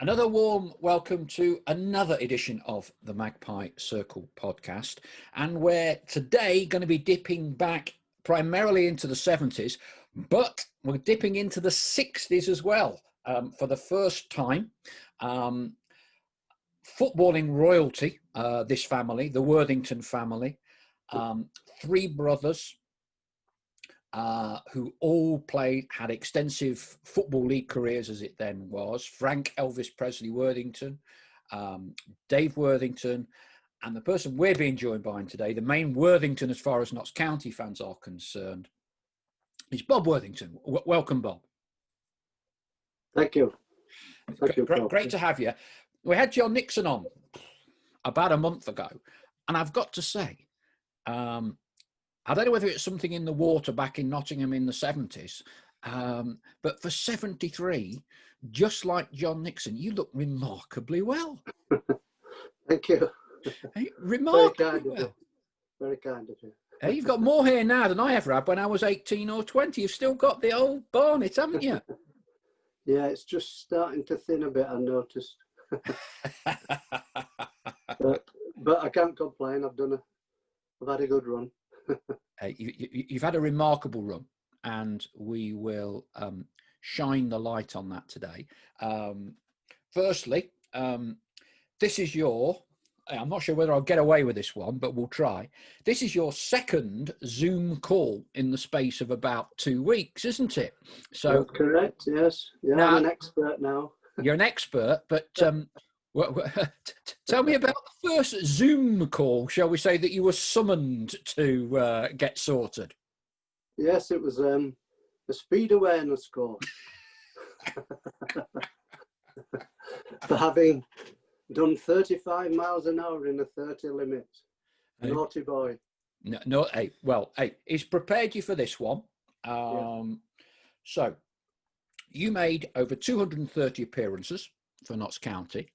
Another warm welcome to another edition of the Magpie Circle Podcast, and we're today going to be dipping back primarily into the 70s, but we're dipping into the 60s as well for the first time. Footballing royalty, this family, the Worthington family, three brothers who all had extensive Football League careers as it then was. Frank Elvis Presley Worthington, Dave Worthington, and the person we're being joined by today, the main Worthington as far as Notts County fans are concerned, is Bob Worthington. Welcome, Bob. Thank you. Great to have you. We had John Nixon on about a month ago, and I've got to say, I don't know whether it's something in the water back in Nottingham in the 70s, but for 73, just like John Nixon, you look remarkably well. Thank you. Hey, remarkably well. Very kind of you. Hey, you've got more hair now than I ever had when I was 18 or 20. You've still got the old barnet, haven't you? Yeah, it's just starting to thin a bit, I noticed. but I can't complain. I've had a good run. You've had a remarkable run, and we will shine the light on that today. Firstly, this is I'm not sure whether I'll get away with this one, but we'll try. This is your second Zoom call in the space of about 2 weeks, isn't it? So that's correct, yes. Yeah, now, I'm an expert now. You're an expert, but tell me about the first Zoom call, shall we say, that you were summoned to get sorted. Yes, it was a speed awareness course for having done 35 miles an hour in a 30 limit. Naughty boy. No, he's prepared you for this one. So you made over 230 appearances for Notts County,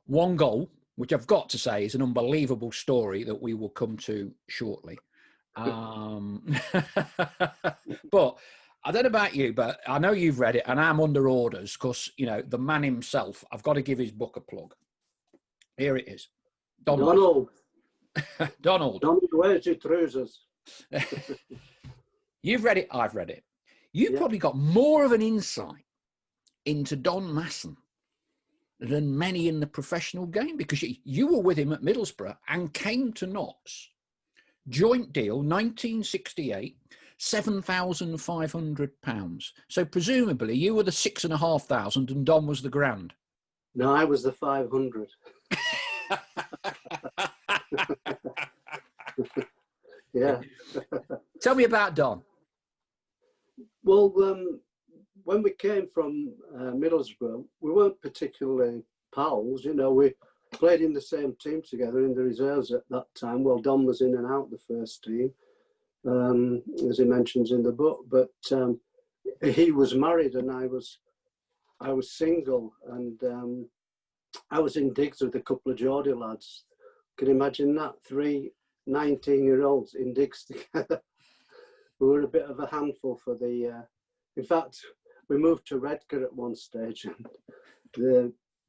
1 goal, which I've got to say is an unbelievable story that we will come to shortly. But I don't know about you, but I know you've read it, and I'm under orders because, you know, the man himself, I've got to give his book a plug. Here it is. Donald. Donald, where's your trousers? You've read it, I've read it. You've probably got more of an insight into Don Masson than many in the professional game, because you were with him at Middlesborough and came to Notts. Joint deal, 1968, £7,500. So presumably you were the 6,500 and Don was the grand. No, I was the 500. Yeah. Tell me about Don. Well, when we came from Middlesbrough, we weren't particularly pals. You know, we played in the same team together in the reserves at that time. Well, Don was in and out the first team, as he mentions in the book. But he was married and I was single, and I was in digs with a couple of Geordie lads. Can you imagine that? 3 19-year-olds in digs together. We were a bit of a handful for the... in fact, we moved to Redknapp at one stage, and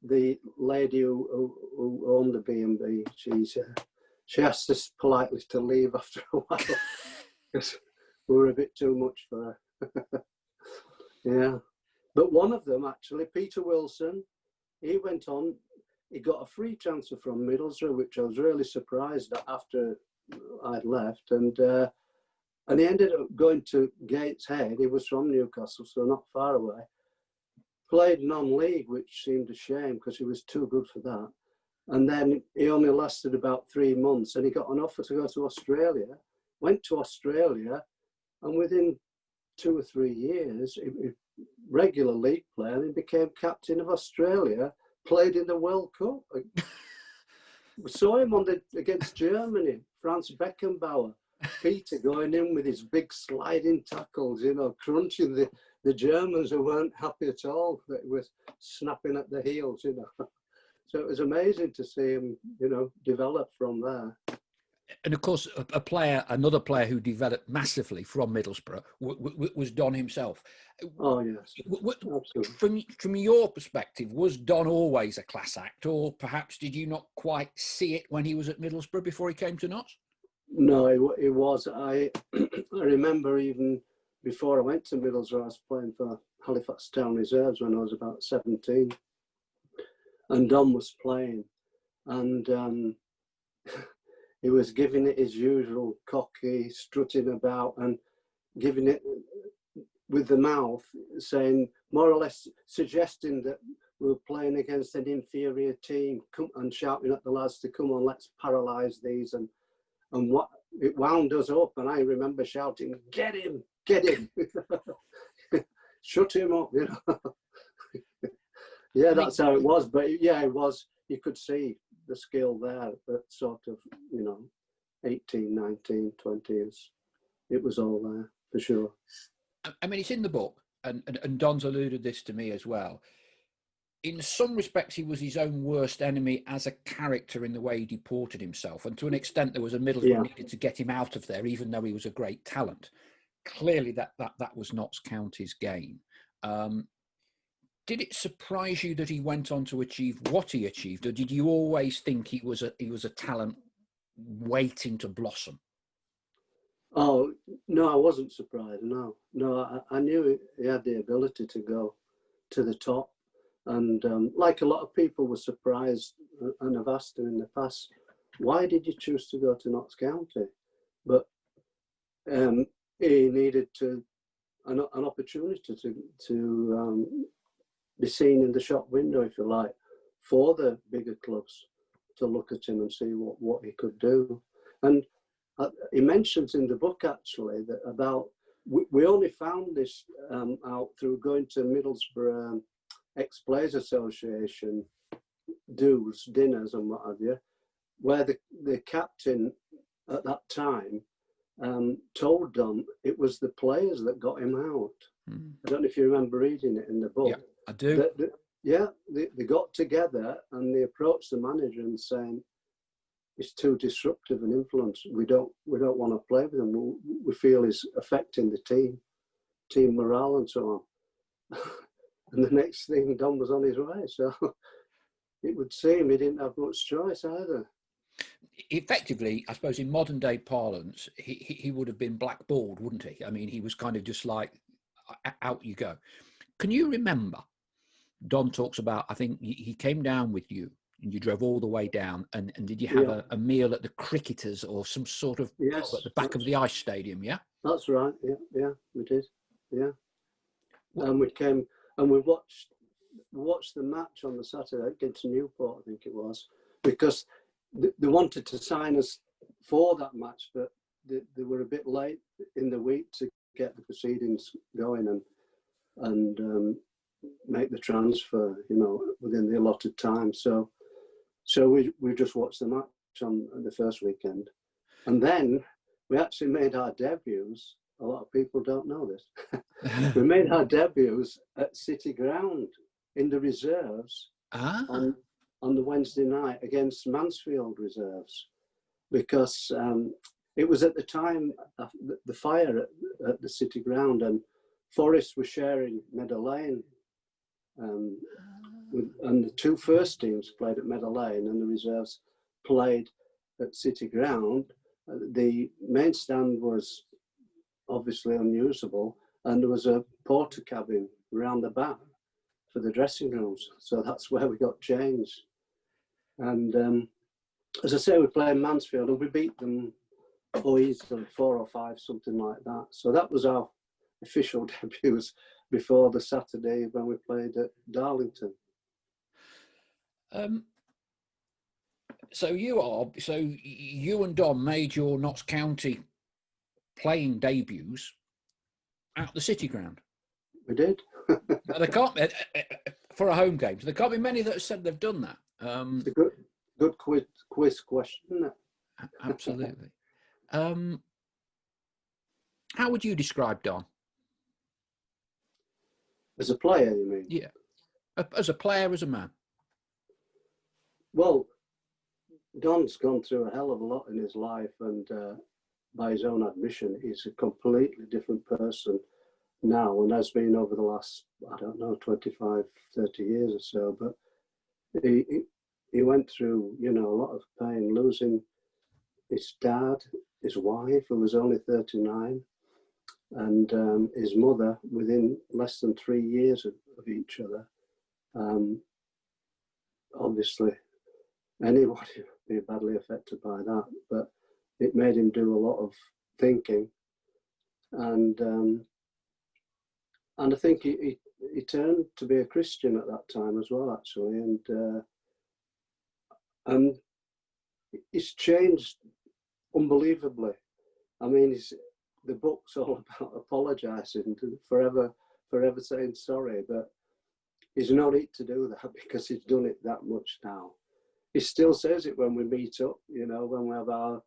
the lady who owned the B&B, she asked us politely to leave after a while because we were a bit too much for her. Yeah. But one of them, actually, Peter Wilson, he went on, he got a free transfer from Middlesbrough, which I was really surprised at after I'd left. And he ended up going to Gateshead. He was from Newcastle, so not far away. Played non-league, which seemed a shame because he was too good for that. And then he only lasted about 3 months, and he got an offer to go to Australia. Went to Australia, and within 2 or 3 years, he regular league player, he became captain of Australia, played in the World Cup. We saw him against Germany, Franz Beckenbauer. Peter going in with his big sliding tackles, you know, crunching the Germans who weren't happy at all, that was snapping at the heels, you know. So it was amazing to see him, you know, develop from there. And of course, another player who developed massively from Middlesbrough was Don himself. Oh yes, absolutely. From your perspective, was Don always a class act, or perhaps did you not quite see it when he was at Middlesbrough before he came to Notts? No, it was. I remember even before I went to Middlesbrough, I was playing for Halifax Town Reserves when I was about 17, and Don was playing, and he was giving it his usual cocky, strutting about, and giving it with the mouth, saying, more or less suggesting that we were playing against an inferior team, and shouting at the lads to come on, let's paralyse these, and what it wound us up. And I remember shouting, get him, shut him up, you know. Yeah, that's how it was. But yeah, it was, you could see the skill there, but sort of, 18, 19, 20 years. It was all there for sure. I mean, it's in the book, and Don's alluded this to me as well. In some respects, he was his own worst enemy as a character in the way he deported himself. And to an extent, there was a Middlesbrough needed to get him out of there, even though he was a great talent. Clearly, that was Notts County's game. Did it surprise you that he went on to achieve what he achieved, or did you always think he was a talent waiting to blossom? Oh no, I wasn't surprised. No, I knew he had the ability to go to the top, and like a lot of people were surprised, and have asked him in the past, why did you choose to go to Notts County? But he needed an opportunity to be seen in the shop window, if you like, for the bigger clubs to look at him and see what he could do. And he mentions in the book actually that about we only found this out through going to Middlesbrough ex-Players Association dinners and what have you, where the captain at that time told them it was the players that got him out. I don't know if you remember reading it in the book. Yeah, I do. They got together and they approached the manager and saying, it's too disruptive and influence. We don't want to play with him. We feel he's affecting the team morale and so on. And the next thing, Don was on his way. So it would seem he didn't have much choice either. Effectively, I suppose in modern day parlance, he would have been blackballed, wouldn't he? I mean, he was kind of just like, out you go. Can you remember, Don talks about, I think he came down with you and you drove all the way down, and did you have a meal at the Cricketers or some sort of pub at the back of the ice stadium, yeah? That's right, yeah, we did, yeah. And we came and we watched the match on the Saturday against Newport, I think it was, because they wanted to sign us for that match, but they were a bit late in the week to get the proceedings going and make the transfer, within the allotted time. So we just watched the match on the first weekend, and then we actually made our debuts. A lot of people don't know this. We made our debuts at City Ground in the reserves on the Wednesday night against Mansfield reserves, because it was at the time the fire at the City Ground, and Forest was sharing Meadow Lane. And the two first teams played at Meadow Lane and the reserves played at City Ground. The main stand was obviously unusable, and there was a porter cabin around the back for the dressing rooms. So that's where we got changed. And as I say, we played Mansfield and we beat them easily 4 or 5, something like that. So that was our official debuts before the Saturday when we played at Darlington. So you and Don made your Notts County playing debuts at the City Ground. We did. There can't for a home game. So there can't be many that have said they've done that. It's a good quiz question, isn't it? Absolutely. How would you describe Don? As a player, you mean? Yeah. As a player, as a man. Well, Don's gone through a hell of a lot in his life, and by his own admission, he's a completely different person now and has been over the last, I don't know, 25, 30 years or so. But he went through, you know, a lot of pain, losing his dad, his wife, who was only 39, and his mother within less than 3 years of each other. Obviously, anybody would be badly affected by that, but it made him do a lot of thinking, and I think he turned to be a Christian at that time as well, actually, and he's changed unbelievably. I mean, the book's all about apologising, forever saying sorry, but he's no need to do that because he's done it that much now. He still says it when we meet up, you know, when we have our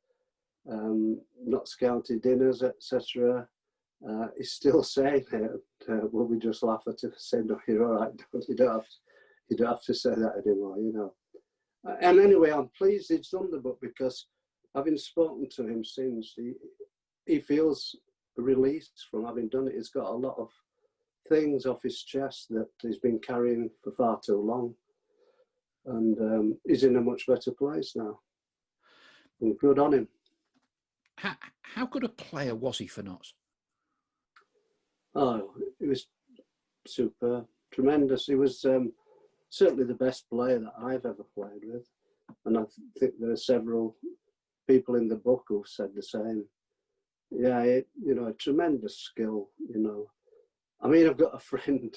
Notts County dinners, etc. He's still saying it. Will we just laugh at him and say, no, you're all right, you don't have to say that anymore, you know. And anyway, I'm pleased he's done the book, because having spoken to him since, he feels released from having done it. He's got a lot of things off his chest that he's been carrying for far too long, and he's in a much better place now. And good on him. How good a player was he for Notts? Oh, he was superb, tremendous. He was certainly the best player that I've ever played with, and I think there are several people in the book who've said the same. Yeah, you know, a tremendous skill, you know. I mean, I've got a friend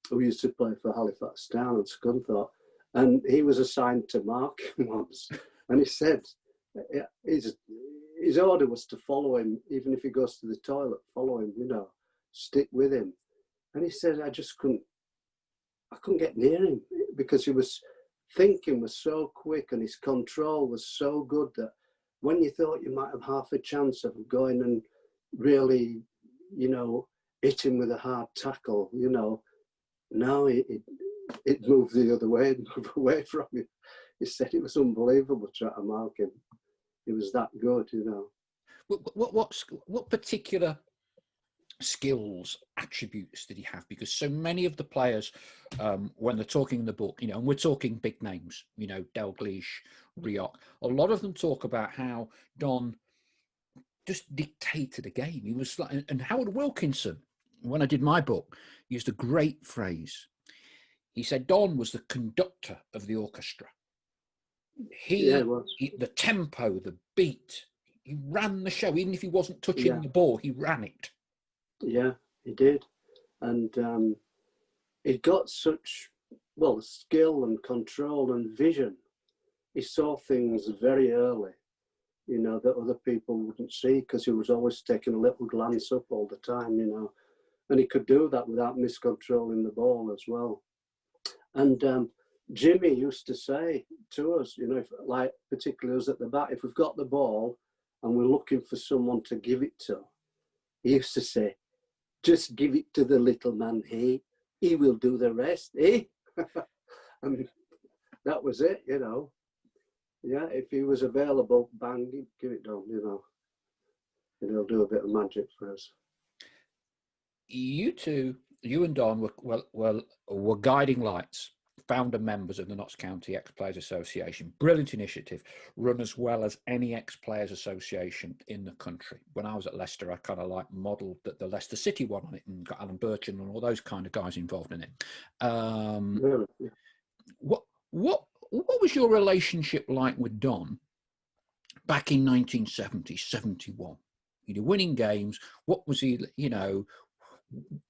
who used to play for Halifax Town and Scunthorpe, and he was assigned to mark him once, and he said his order was to follow him, even if he goes to the toilet, follow him, you know, stick with him. And he said, I couldn't get near him, because his thinking was so quick and his control was so good that when you thought you might have half a chance of going and really, you know, hit him with a hard tackle, you know, no, it moved the other way, and moved away from him. He said it was unbelievable trying to mark him. He was that good, you know. What particular skills, attributes did he have? Because so many of the players, when they're talking in the book, you know, and we're talking big names, you know, Dalglish, Rioch, a lot of them talk about how Don just dictated a game. He was like, and Howard Wilkinson, when I did my book, used a great phrase. He said Don was the conductor of the orchestra. The tempo, the beat, he ran the show. Even if he wasn't touching the ball, he ran it. Yeah, he did. And he got such, well, skill and control and vision. He saw things very early, you know, that other people wouldn't see, because he was always taking a little glance up all the time, you know. And he could do that without miscontrolling the ball as well. And Jimmy used to say to us, you know, if, like particularly us at the back, if we've got the ball and we're looking for someone to give it to, he used to say, just give it to the little man, he will do the rest, and that was it, you know. Yeah, if he was available, bang, give it to him, you know, and he'll do a bit of magic for us. You two, you and Don were guiding lights, founder members of the Notts County Ex-Players Association. Brilliant initiative, run as well as any ex-players association in the country. When I was at Leicester, I kind of like modelled the Leicester City one on it, and got Alan Burchin and all those kind of guys involved in it. Really? What was your relationship like with Don back in 1970, 71? You know, winning games. What was he? You know,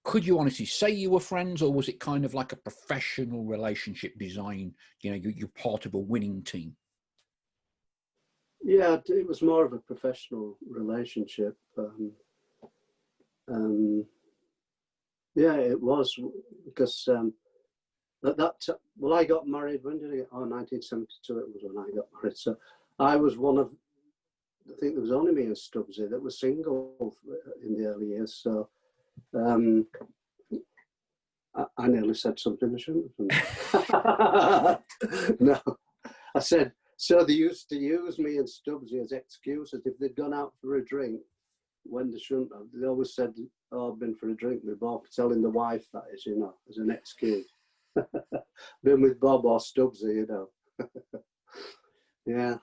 could you honestly say you were friends, or was it kind of like a professional relationship design? You know, you're part of a winning team. Yeah, it was more of a professional relationship. Yeah, it was, because at that time, well, I got married, when did I get, 1972 it was when I got married. So I was one of, I think there was only me and Stubbsy that was single in the early years. So I nearly said something I shouldn't have. No, I said, so they used to use me and Stubbsy as excuses. If they'd gone out for a drink when they shouldn't have, they always said, oh, I've been for a drink with Bob, telling the wife that is, you know, as an excuse. Been with Bob or Stubbsy, you know. Yeah.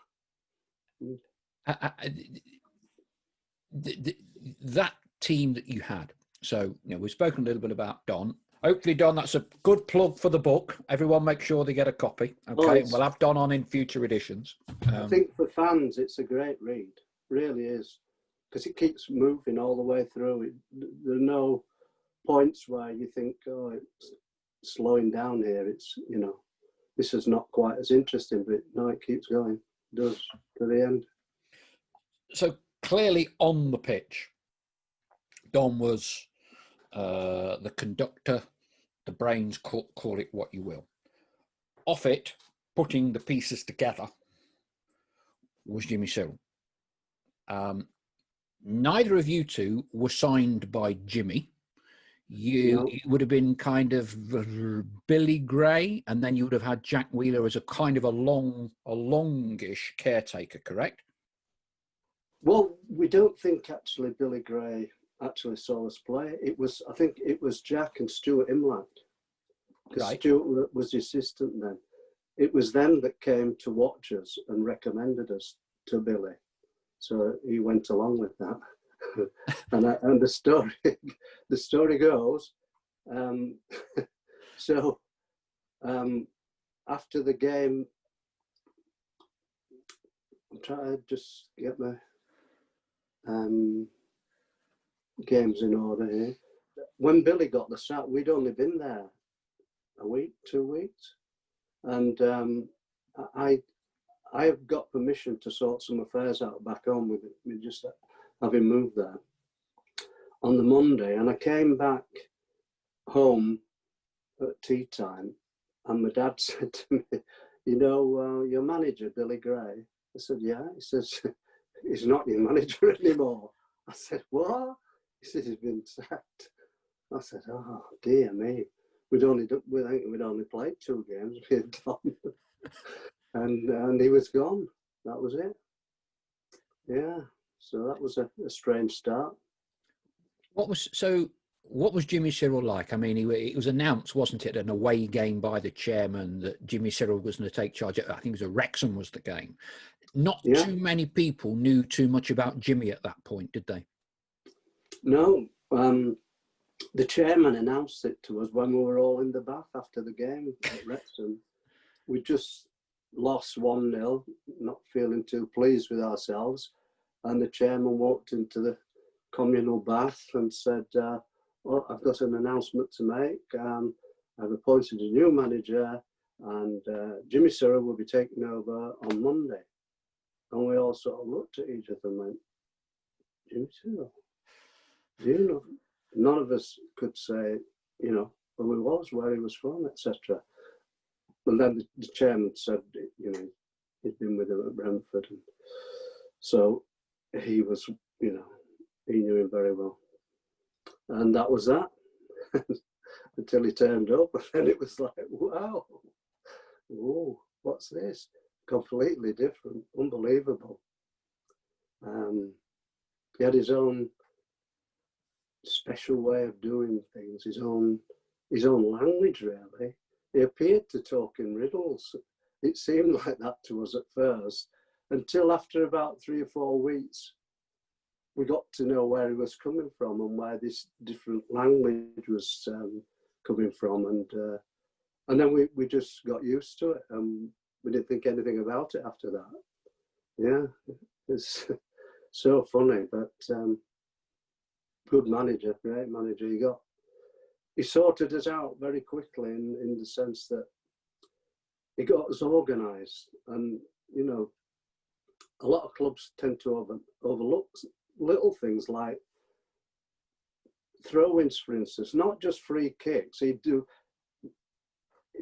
That team that you had, so, you know, we've spoken a little bit about Don. Hopefully, Don, that's a good plug for the book. Everyone make sure they get a copy, okay? And we'll have Don on in future editions. I think for fans, it's a great read. Really is. Because it keeps moving all the way through. There are no points where you think, oh, it's slowing down here. It's, you know, this is not quite as interesting, but no, it keeps going. It does, to the end. So clearly on the pitch, Don was the conductor, the brains, call it what you will. Off it, putting the pieces together, was Jimmy Sirrel. Neither of you two were signed by Jimmy. You It would have been kind of Billy Gray, and then you would have had Jack Wheeler as a kind of a longish caretaker, correct? Well, we don't think actually Billy Gray actually saw us play. I think it was Jack and Stuart Imlach. Because Right. Stuart was the assistant then. It was them that came to watch us and recommended us to Billy. So he went along with that. and the story goes, after the game, I'm trying to just get my games in order here. When Billy got the sack, we'd only been there a week, 2 weeks, and I have got permission to sort some affairs out back home with me, just having moved there on the Monday, and I came back home at tea time, and my dad said to me, you know, your manager, Billy Gray. I said, yeah. He says, he's not your manager anymore. I said, what? He said, he's been sacked. I said, oh, dear me. We'd only played 2 games with Don. and he was gone. That was it. Yeah. So that was a strange start. What was Jimmy Sirrel like? I mean, it was announced, wasn't it, an away game by the chairman that Jimmy Sirrel was going to take charge. I think it was a Wrexham was the game. Not too many people knew too much about Jimmy at that point, did they? No. The chairman announced it to us when we were all in the bath after the game at Wrexham. We just lost 1-0, not feeling too pleased with ourselves. And the chairman walked into the communal bath and said, well, I've got an announcement to make. I've appointed a new manager, and Jimmy Sirrel will be taking over on Monday. And we all sort of looked at each other and went, Jimmy Sirrel? Do you know? None of us could say, you know, who he was, where he was from, etc. And then the chairman said, you know, he'd been with him at Brentford. And so he was, you know, he knew him very well. And that was that. Until he turned up. And then it was like, wow, whoa, what's this? Completely different, unbelievable. He had his own special way of doing things, his own language, really. He appeared to talk in riddles. It seemed like that to us at first, until after about 3 or 4 weeks, we got to know where he was coming from and where this different language was coming from, and then we just got used to it, and we didn't think anything about it after that. Yeah, it's so funny, but good manager, great manager. He sorted us out very quickly in the sense that he got us organised, and you know, a lot of clubs tend to overlook little things like throw-ins, for instance, not just free kicks. He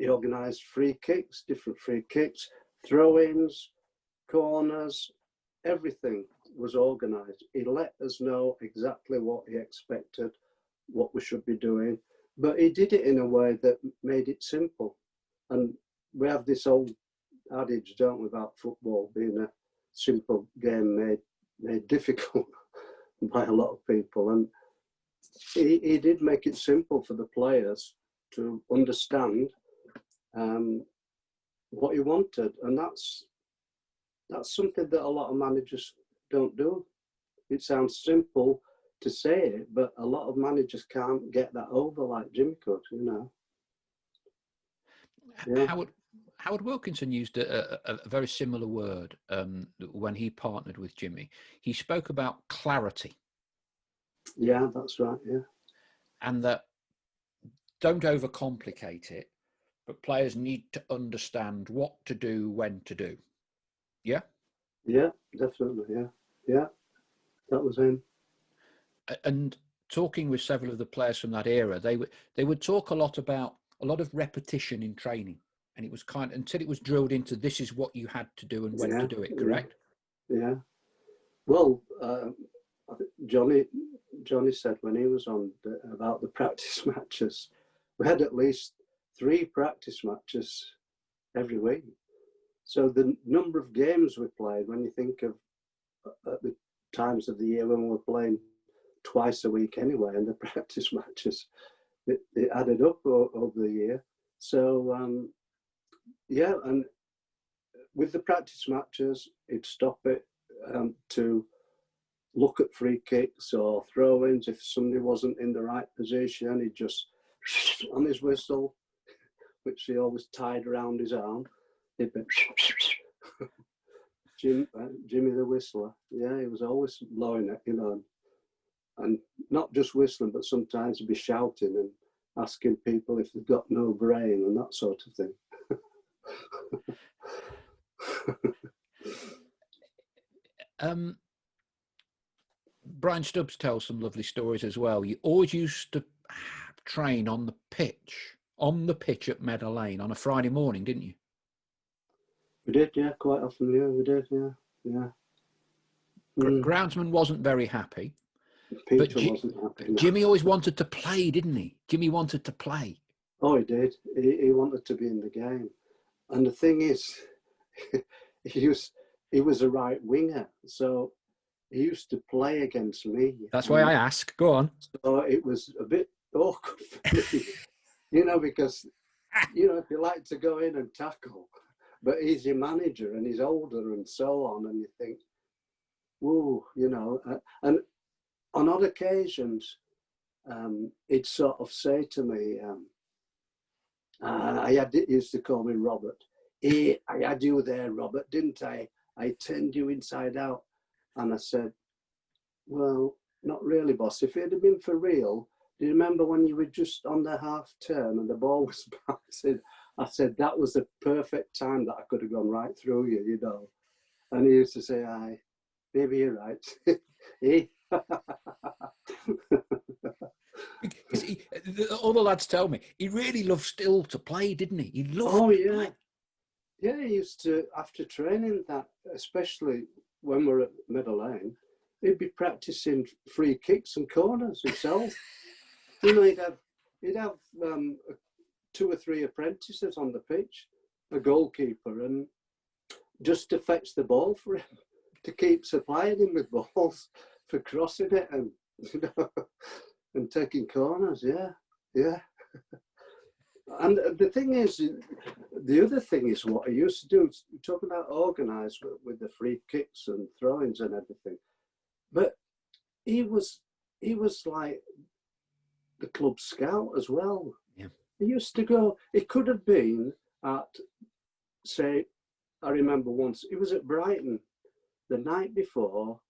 organised free kicks, different free kicks, throw-ins, corners, everything was organised. He let us know exactly what he expected, what we should be doing, but he did it in a way that made it simple. And we have this old adage, don't we, about football being a simple game made difficult by a lot of people. And he did make it simple for the players to understand what he wanted. And that's something that a lot of managers don't do. It sounds simple to say it, but a lot of managers can't get that over like Jimmy could, you know. Yeah. Howard Wilkinson used a very similar word when he partnered with Jimmy. He spoke about clarity. Yeah, that's right, yeah. And that don't overcomplicate it, but players need to understand what to do, when to do. Yeah? Yeah, definitely, yeah. Yeah, that was him. And talking with several of the players from that era, they would talk a lot about a lot of repetition in training. And it was until it was drilled into this is what you had to do and when to do it, correct? Yeah. Well, I think Johnny said when he was on about the practice matches, we had at least 3 practice matches every week. So the number of games we played, when you think of at the times of the year when we were playing twice a week anyway, and the practice matches, it added up over the year. So, yeah, and with the practice matches, he'd stop it to look at free kicks or throw-ins. If somebody wasn't in the right position, he'd just on his whistle, which he always tied around his arm. He'd be Jimmy the Whistler. Yeah, he was always blowing it, you know, and not just whistling, but sometimes he'd be shouting and asking people if they've got no brain and that sort of thing. Brian Stubbs tells some lovely stories as well. You always used to train on the pitch at Meadow Lane on a Friday morning, didn't you? We did, yeah, quite often, yeah, we did, yeah. Groundsman wasn't very happy. Peter wasn't happy. No. Jimmy always wanted to play, didn't he? Jimmy wanted to play. Oh, he did. He wanted to be in the game. And the thing is, he was a right winger, so he used to play against me. That's why I ask. Go on. So it was a bit awkward for me, you know, because, you know, if you like to go in and tackle, but he's your manager and he's older and so on, and you think, whoa, you know. And on odd occasions, he'd sort of say to me, he used to call me Robert. I had you there, Robert, didn't I? I turned you inside out. And I said, well, not really, boss. If it had been for real, do you remember when you were just on the half turn and the ball was bouncing? I said, that was the perfect time that I could have gone right through you, you know. And he used to say, aye, maybe you're right. All the lads tell me, he really loved still to play, didn't he? He loved to play. Yeah, he used to, after training that, especially when we're at Meadow Lane, he'd be practicing free kicks and corners himself. You know, he'd have 2 or 3 apprentices on the pitch, a goalkeeper, and just to fetch the ball for him, to keep supplying him with balls for crossing it and, you know, and taking corners. Yeah. And the thing is, the other thing is what he used to do. Talk about organised with the free kicks and throw-ins and everything. But he was like the club scout as well. Yeah. He used to go. It could have been at, say, I remember once he was at Brighton the night before,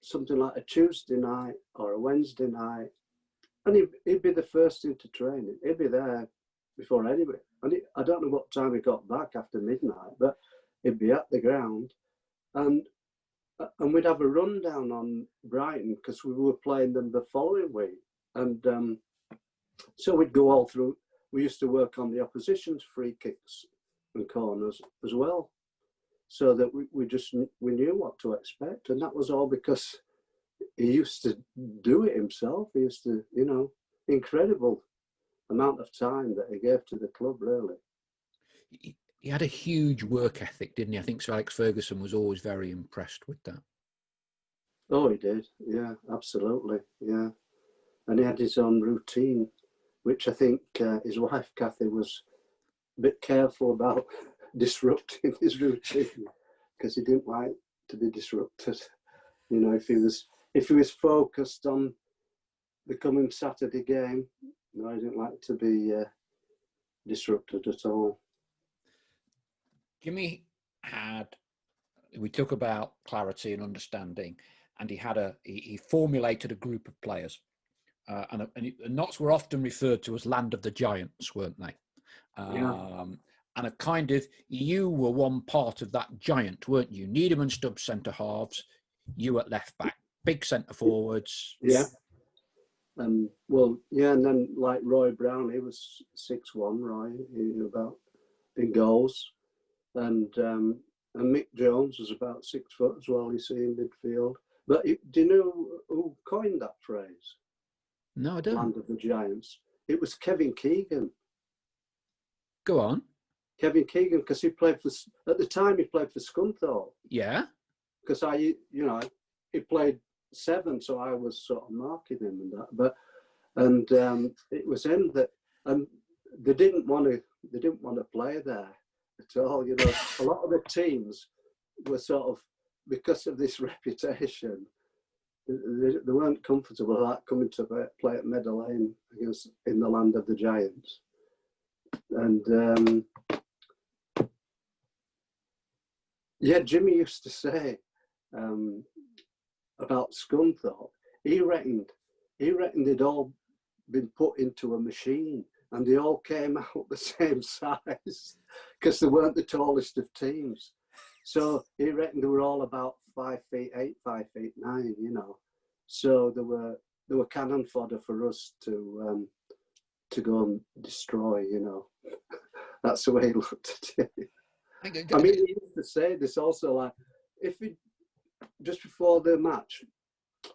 something like a Tuesday night or a Wednesday night. And he'd be the first into training. He'd be there before anybody. And I don't know what time he got back after midnight, but he'd be at the ground. And we'd have a rundown on Brighton because we were playing them the following week. And so we'd go all through. We used to work on the opposition's free kicks and corners as well, so that we knew what to expect. And that was all because he used to do it himself. He used to, you know, incredible amount of time that he gave to the club, really. he had a huge work ethic, didn't he? I think Sir Alex Ferguson was always very impressed with that. Oh, he did. Yeah, absolutely. Yeah. And he had his own routine, which I think his wife, Kathy, was a bit careful about disrupting his routine because he didn't like to be disrupted. You know, if he was focused on the coming Saturday game, no, he didn't like to be disrupted at all. Jimmy we talk about clarity and understanding, and he formulated a group of players. And Notts were often referred to as Land of the Giants, weren't they? Yeah. And a kind of, you were one part of that giant, weren't you? Needham and Stubbs centre halves, you at left back, big centre forwards. Yeah. Well, yeah, and then like Roy Brown, he was 6'1", Roy, about in goals, and Mick Jones was about 6 foot as well. You see in midfield. But do you know who coined that phrase? No, I don't. Land of the Giants. It was Kevin Keegan. Go on. Kevin Keegan, because at the time he played for Scunthorpe. Yeah. Because he played 7, so I was sort of marking him and that. It was him that, and they didn't want to play there at all. You know, a lot of the teams were sort of, because of this reputation, they weren't comfortable with that, coming to play at Meadow Lane in the Land of the Giants. And Jimmy used to say about Scunthorpe, he reckoned they'd all been put into a machine and they all came out the same size because they weren't the tallest of teams. So he reckoned they were all about 5'8", 5'9", you know. So they were cannon fodder for us to go and destroy, you know. That's the way he looked at it. I mean, he used to say this also, like, if he, just before the match,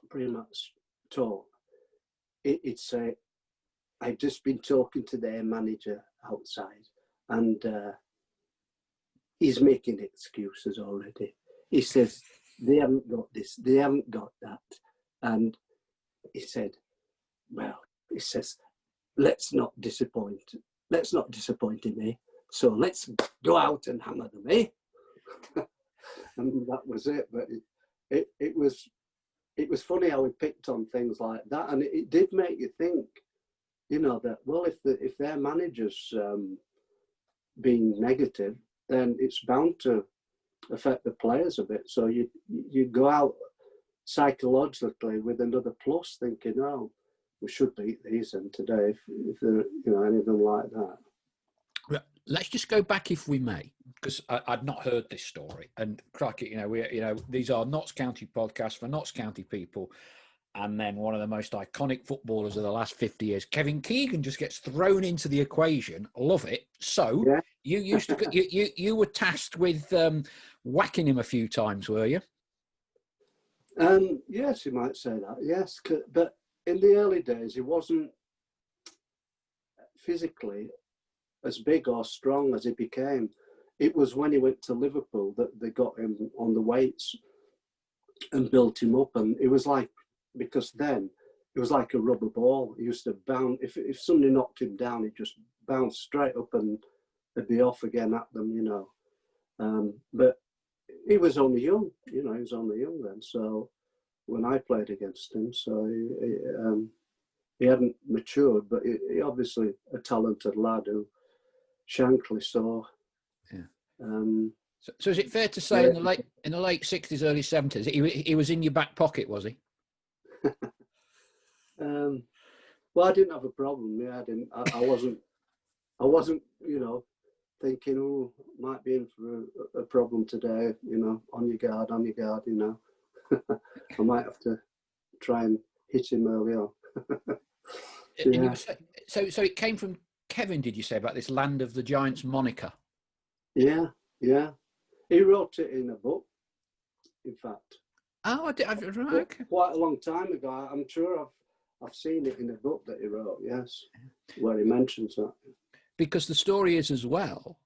pretty much talk, he'd say, I've just been talking to their manager outside and he's making excuses already. He says, they haven't got this, they haven't got that. And he said, well, he says, let's not disappoint him, eh? So let's go out and hammer them, eh? And that was it. But it was funny how he picked on things like that, and it did make you think, you know, that, well, if their manager's being negative, then it's bound to affect the players a bit. So you go out psychologically with another plus, thinking, oh, we should beat these and today if they're, you know, anything like that. Let's just go back, if we may, because I'd not heard this story. And crikey, these are Notts County podcasts for Notts County people. And then one of the most iconic footballers of the last 50 years, Kevin Keegan, just gets thrown into the equation. Love it. So yeah. You used to, you were tasked with whacking him a few times, were you? Yes, you might say that. Yes, but in the early days, he wasn't physically as big or strong as he became. It was when he went to Liverpool that they got him on the weights and built him up. And it was like, because then it was like a rubber ball. He used to bounce. If somebody knocked him down, he'd just bounce straight up and they'd be off again at them, you know. But he was only young, you know, he was only young then. So when I played against him, so he hadn't matured, but he obviously a talented lad who Shankly saw. Yeah. So is it fair to say in the late 60s, early 70s, he was in your back pocket, was he? Well, I didn't have a problem. Yeah, I wasn't, you know, thinking, oh, might be in for a problem today. You know, on your guard, you know. I might have to try and hit him early on. Yeah. So it came from Kevin, did you say, about this Land of the Giants moniker? Yeah. He wrote it in a book, in fact. Oh, I did. Okay. Quite a long time ago. I'm sure I've seen it in a book that he wrote, yes, where he mentions that. Because the story is as well,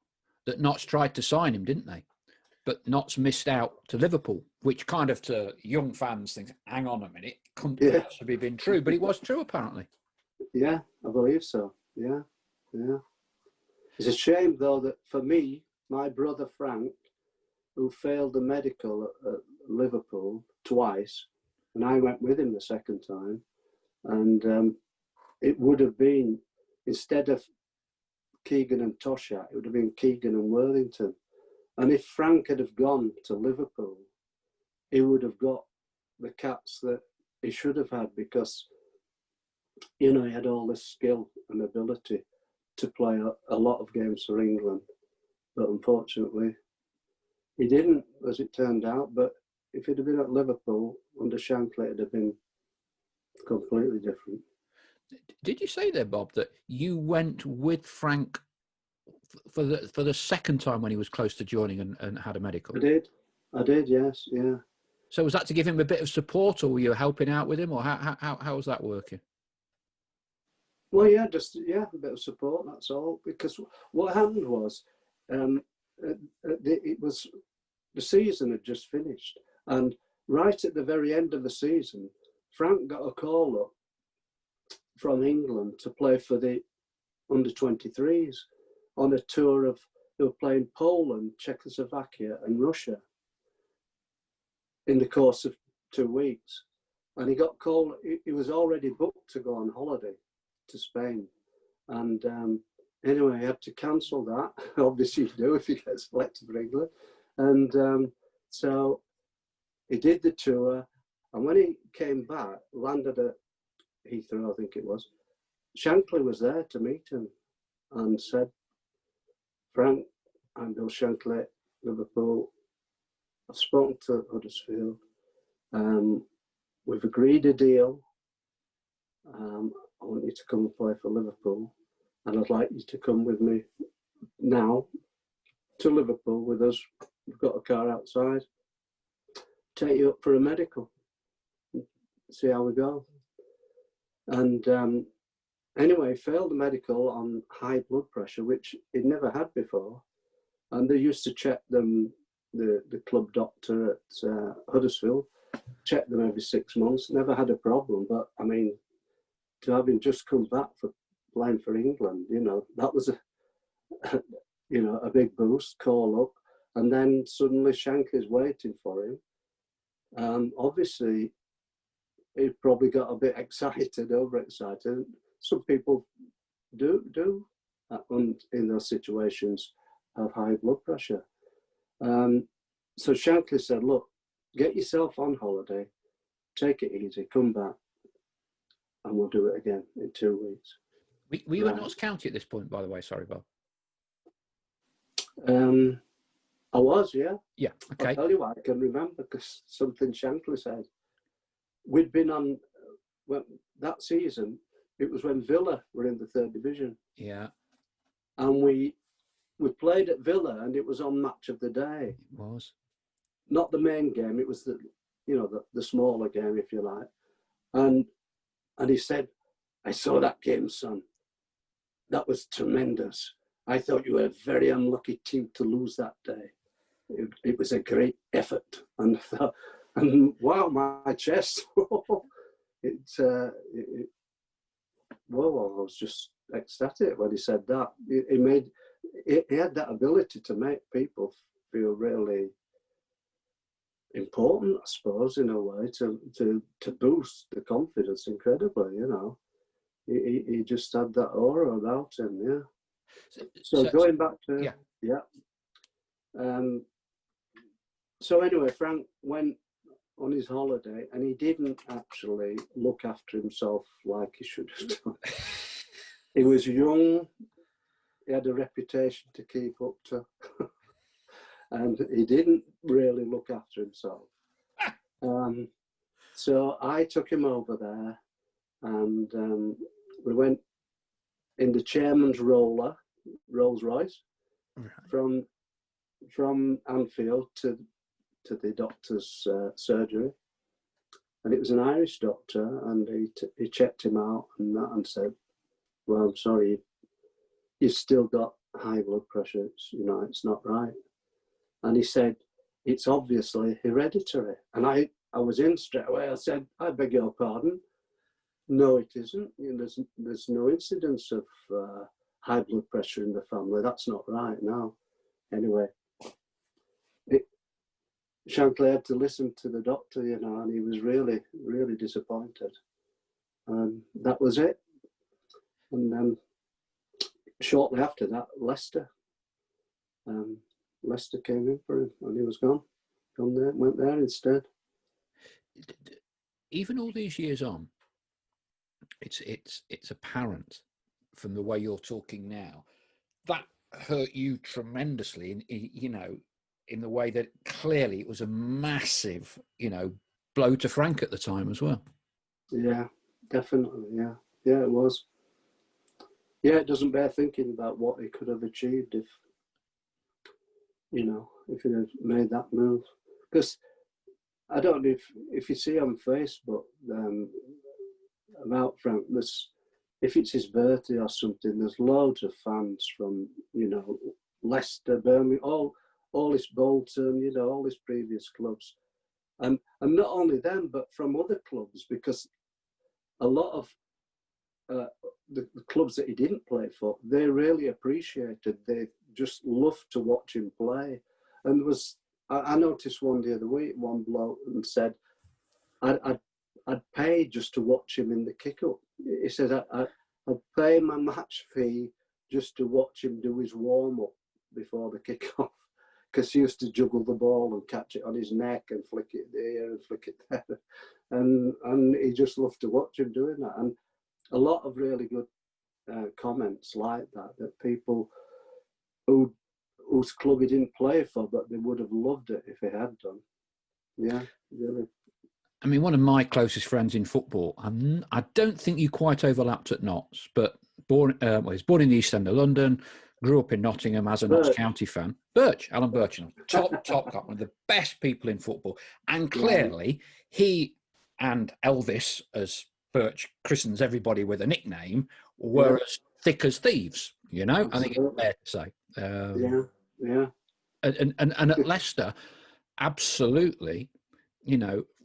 that Notts tried to sign him, didn't they? But Notts missed out to Liverpool, which kind of to young fans think, hang on a minute, couldn't possibly been true, but it was true apparently. Yeah, I believe so. Yeah. It's a shame though that for me, my brother Frank, who failed the medical at Liverpool twice, and I went with him the second time, and it would have been, instead of Keegan and Toshack, it would have been Keegan and Worthington. And if Frank had have gone to Liverpool, he would have got the caps that he should have had, because, you know, he had all this skill and ability to play a lot of games for England. But unfortunately, he didn't, as it turned out. But if he'd have been at Liverpool under Shankly, it'd have been completely different. Did you say there, Bob, that you went with Frank for the second time when he was close to joining and had a medical? I did, yes, yeah. So was that to give him a bit of support, or were you helping out with him, or how was that working? Well, yeah, a bit of support, that's all. Because what happened was, it was, the season had just finished, and right at the very end of the season, Frank got a call up from England to play for the under-23s on a tour of, they were playing Poland, Czechoslovakia and Russia in the course of 2 weeks. And he got called, he was already booked to go on holiday to Spain. And anyway, he had to cancel that. Obviously you do if you get selected for England. And so he did the tour. And when he came back, landed at Heathrow, I think it was, Shankly was there to meet him and said, Frank, I'm Bill Shankly, Liverpool. I've spoken to Huddersfield. We've agreed a deal. I want you to come and play for Liverpool, and I'd like you to come with me now to Liverpool with us. We've got a car outside. Take you up for a medical. See how we go. And anyway, failed the medical on high blood pressure, which he'd never had before. And they used to check them, the club doctor at Huddersfield, checked them every 6 months, never had a problem. But I mean, to having just come back for playing for England, you know, that was a big boost, call up. And then suddenly Shankly's waiting for him. Obviously, he probably got a bit excited, overexcited. Some people do in those situations have high blood pressure. So Shankly said, look, get yourself on holiday, take it easy, come back, and we'll do it again in 2 weeks. Were you at Notts County at this point, by the way? Sorry, Bob. I was, yeah. Yeah, okay. I'll tell you what, I can remember, because something Shankly said. We'd been on, well, that season, it was when Villa were in the 3rd division. Yeah. And we played at Villa, and it was on Match of the Day. It was. Not the main game, it was the smaller game, if you like. And he said, I saw that game, son. That was tremendous. I thought you were a very unlucky team to lose that day. It was a great effort. And wow, my chest. Whoa, I was just ecstatic when he said that. He had that ability to make people feel really important, I suppose, in a way, to boost the confidence incredibly, you know. He just had that aura about him, yeah. So going back to, yeah. So anyway, Frank went on his holiday, and he didn't actually look after himself like he should have done. He was young, he had a reputation to keep up to, and he didn't really look after himself. So I took him over there, and we went in the chairman's Rolls Royce, right, from Anfield to the doctor's surgery. And it was an Irish doctor, and he checked him out and said, well, I'm sorry, you've still got high blood pressure. It's not right. And he said, it's obviously hereditary. And I was in straight away. I said, I beg your pardon. No, it isn't. There's no incidence of high blood pressure in the family. That's not right now. Anyway, Shankly had to listen to the doctor, and he was really, really disappointed. And that was it. And then shortly after that, Leicester came in for him, and he was gone. Went there instead. Even all these years on, it's apparent from the way you're talking now that hurt you tremendously. In the way that clearly it was a massive, blow to Frank at the time as well. Yeah, definitely. Yeah, it was. Yeah, it doesn't bear thinking about what he could have achieved if he'd have made that move. Because I don't know if you see on Facebook about Frank, if it's his birthday or something, there's loads of fans from, Leicester, Birmingham, all this Bolton, all his previous clubs. And not only them, but from other clubs, because a lot of the clubs that he didn't play for, they really appreciated. They just loved to watch him play. And I noticed one the other week, one bloke and said, I'd pay just to watch him in the kick-up. He said, I'd pay my match fee just to watch him do his warm-up before the kick-off, because he used to juggle the ball and catch it on his neck and flick it there and flick it there. And he just loved to watch him doing that. And a lot of really good comments like that people whose club he didn't play for, but they would have loved it if he had done. Yeah, really. I mean, one of my closest friends in football, I don't think you quite overlapped at Notts, but he was born in the East End of London, grew up in Nottingham as a Notts County fan. Alan Birch, top guy, one of the best people in football. And clearly, he and Elvis, as Birch christens everybody with a nickname, were as thick as thieves, Absolutely. I think it's fair to say. Yeah. And at Leicester, absolutely,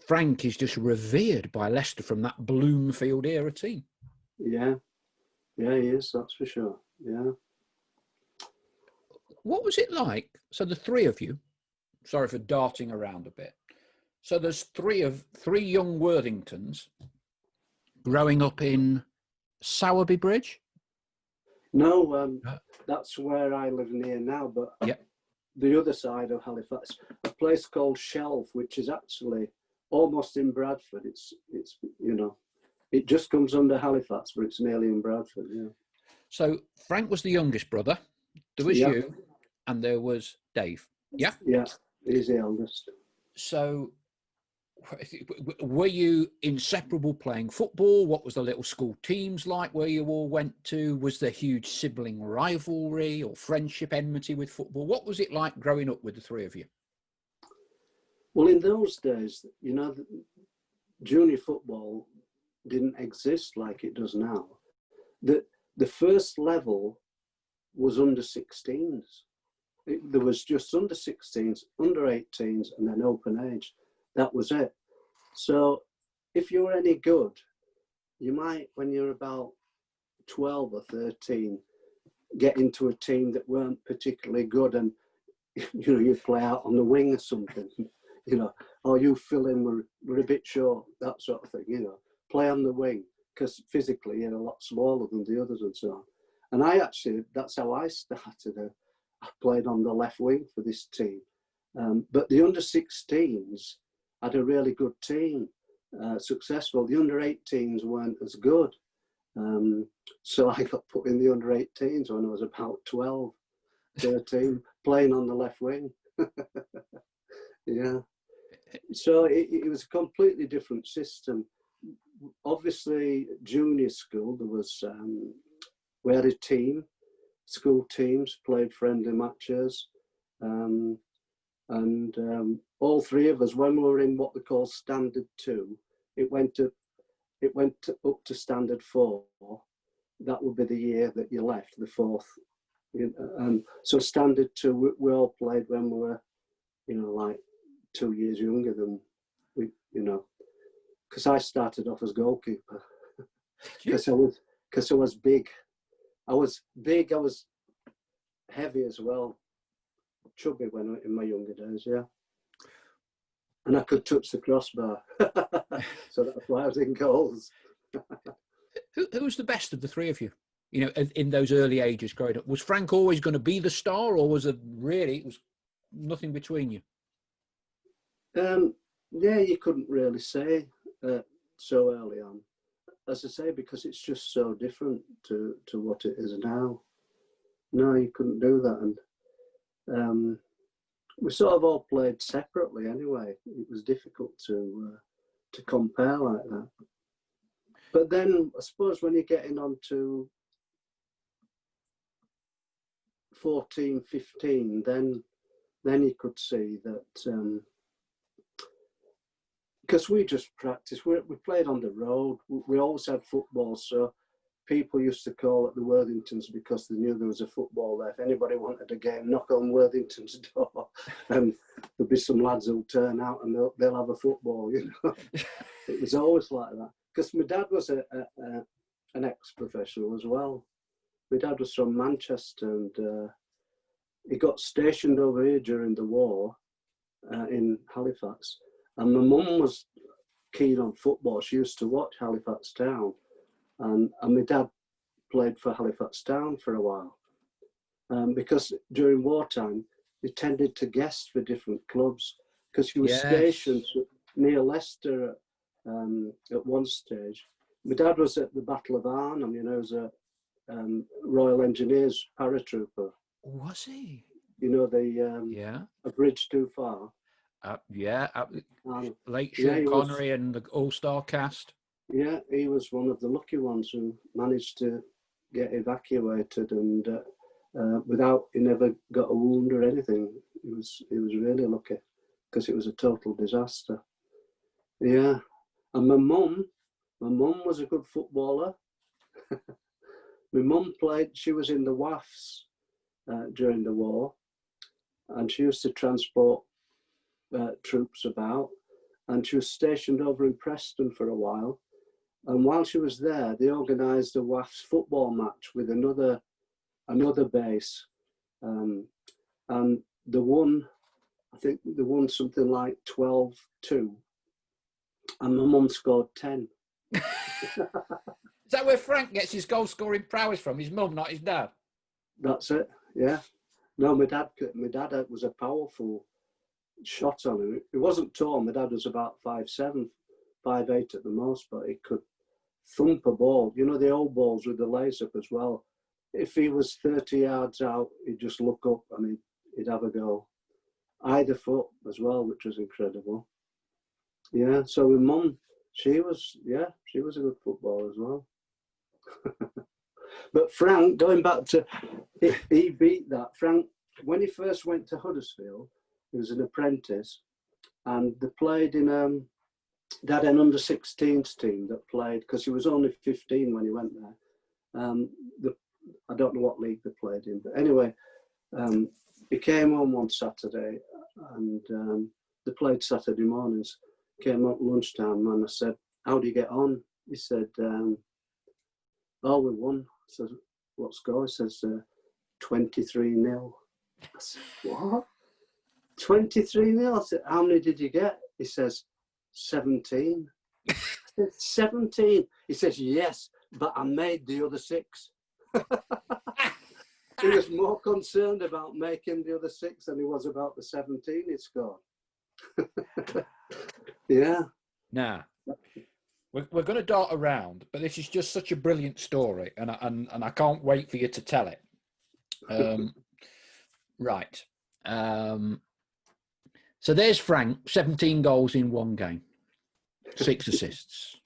Frank is just revered by Leicester from that Bloomfield era team. Yeah, he is, that's for sure. Yeah. What was it like? So the three of you, sorry for darting around a bit. So there's three young Worthingtons growing up in Sowerby Bridge? No, that's where I live near now, but the other side of Halifax, a place called Shelf, which is actually almost in Bradford. It's it just comes under Halifax, but it's nearly in Bradford. Yeah. So Frank was the youngest brother. There was you, and there was Dave. Yeah. Yeah, he's the eldest. So, were you inseparable playing football? What was the little school teams like where you all went to? Was there huge sibling rivalry or friendship, enmity with football? What was it like growing up with the three of you? Well, in those days, junior football didn't exist like it does now. The first level was under 16s. There was just under 16s, under 18s, and then open age. That was it. So if you were any good, you might, when you're about 12 or 13, get into a team that weren't particularly good, and you play out on the wing or something, or you fill in, we're a bit short, that sort of thing, play on the wing, because physically you're a lot smaller than the others and so on. And that's how I started. I played on the left wing for this team. But the under 16s had a really good team, successful. The under 18s weren't as good. So I got put in the under 18s when I was about 12, 13, playing on the left wing. Yeah. So it was a completely different system. Obviously, junior school, there was, we had a team, school teams, played friendly matches. And all three of us, when we were in what they call standard 2, it went up to standard 4. That would be the year that you left, the fourth So standard two, we all played when we were, like 2 years younger than we, because I started off as goalkeeper because I was big. I was heavy as well, chubby when in my younger days, yeah. And I could touch the crossbar, so that's why I was in goals. Who was the best of the three of you? In those early ages growing up, was Frank always going to be the star, or was it was nothing between you? Yeah, you couldn't really say so early on, as I say, because it's just so different to what it is now. No, you couldn't do that, and we sort of all played separately anyway. It was difficult to compare like that. But then I suppose when you're getting on to 14, 15, then you could see that, because we just practiced, we played on the road, we always had football, so people used to call at the Worthingtons because they knew there was a football there. If anybody wanted a game, knock on Worthington's door and there'll be some lads who'll turn out and they'll have a football, It was always like that. Because my dad was an ex-professional as well. My dad was from Manchester, and he got stationed over here during the war in Halifax. And my mum was keen on football. She used to watch Halifax Town. And my dad played for Halifax Town for a while. Because during wartime, he tended to guest for different clubs. Because he was stationed near Leicester at one stage. My dad was at the Battle of Arnhem, he was a Royal Engineers paratrooper. Was he? A bridge too far. Late Sean Connery and the All-Star cast. Yeah, he was one of the lucky ones who managed to get evacuated, and he never got a wound or anything. He was really lucky, because it was a total disaster. Yeah, and my mum was a good footballer. My mum played. She was in the WAFs during the war, and she used to transport troops about, and she was stationed over in Preston for a while. And while she was there, they organised a WAFs football match with another base, and they won. I think they won something like 12-2, and my mum scored 10. Is that where Frank gets his goal scoring prowess from? His mum, not his dad. That's it. Yeah. No, my dad was a powerful shot on him. He wasn't tall. My dad was about 5'7", 5'8" at the most, but he could thump a ball. The old balls with the lace up as well. If he was 30 yards out, he'd just look up and he'd have a go. Either foot as well, which was incredible. Yeah, so my mum, she was a good footballer as well. But Frank, going back to, he beat that. Frank, when he first went to Huddersfield, he was an apprentice, and they played in, they had an under-16s team that played, because he was only 15 when he went there. I don't know what league they played in, but anyway, he came home one Saturday, and they played Saturday mornings. Came up lunchtime, and I said, "How do you get on?" He said, "Oh, we won." I said, "What score?" He says, 23-0. I said, "What? 23-0?" I said, "How many did you get?" He says, 17. I said, 17? He says, "Yes, but I made the other 6. He was more concerned about making the other 6 than he was about the 17 he scored. Yeah. Now, we're going to dart around, but this is just such a brilliant story, and I can't wait for you to tell it. Right. So there's Frank, 17 goals in one game, 6 assists.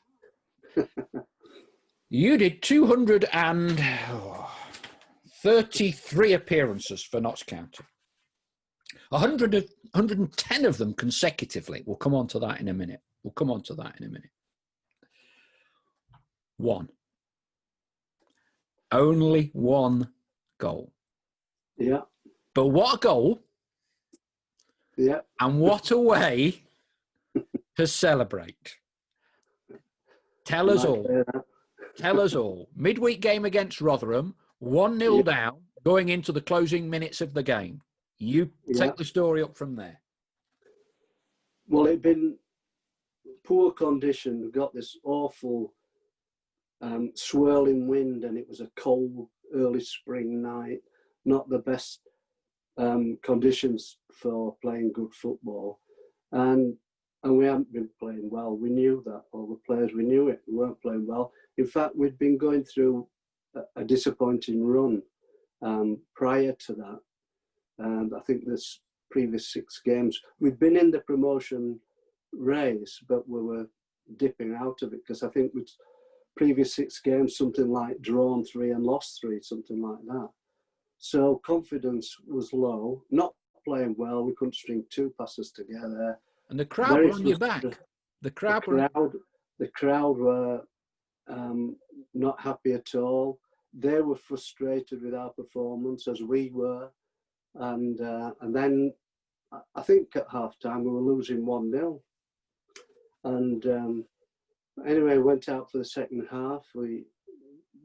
You did 233 appearances for Notts County. 110 of them consecutively. We'll come on to that in a minute. Only one goal. Yeah. But what a goal. Yeah. And what a way to celebrate. Tell us all. Tell us all. Midweek game against Rotherham, 1-0 down, going into the closing minutes of the game. You take the story up from there. Well, it'd been poor condition. We got this awful swirling wind, and it was a cold early spring night. Not the best conditions for playing good football, and we hadn't been playing well. We knew that. All the players, we knew it. We weren't playing well. In fact, we'd been going through a disappointing run prior to that. And I think this previous 6 games, we'd been in the promotion race, but we were dipping out of it, because I think with previous 6 games, something like drawn 3 and lost 3, something like that. So confidence was low, not playing well. We couldn't string 2 passes together. And the crowd were on your back. The crowd were not happy at all. They were frustrated with our performance, as we were. And then I think at half time we were losing 1-0. And anyway, went out for the second half. We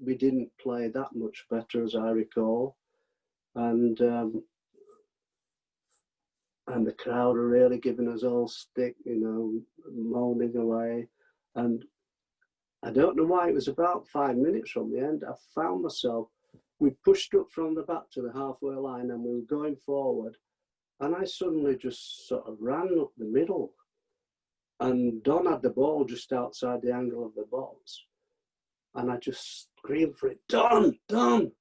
didn't play that much better, as I recall. And the crowd are really giving us all stick, moaning away. And I don't know why, it was about 5 minutes from the end, I found myself, we pushed up from the back to the halfway line and we were going forward. And I suddenly just sort of ran up the middle. And Don had the ball just outside the angle of the box. And I just screamed for it, Don, Don!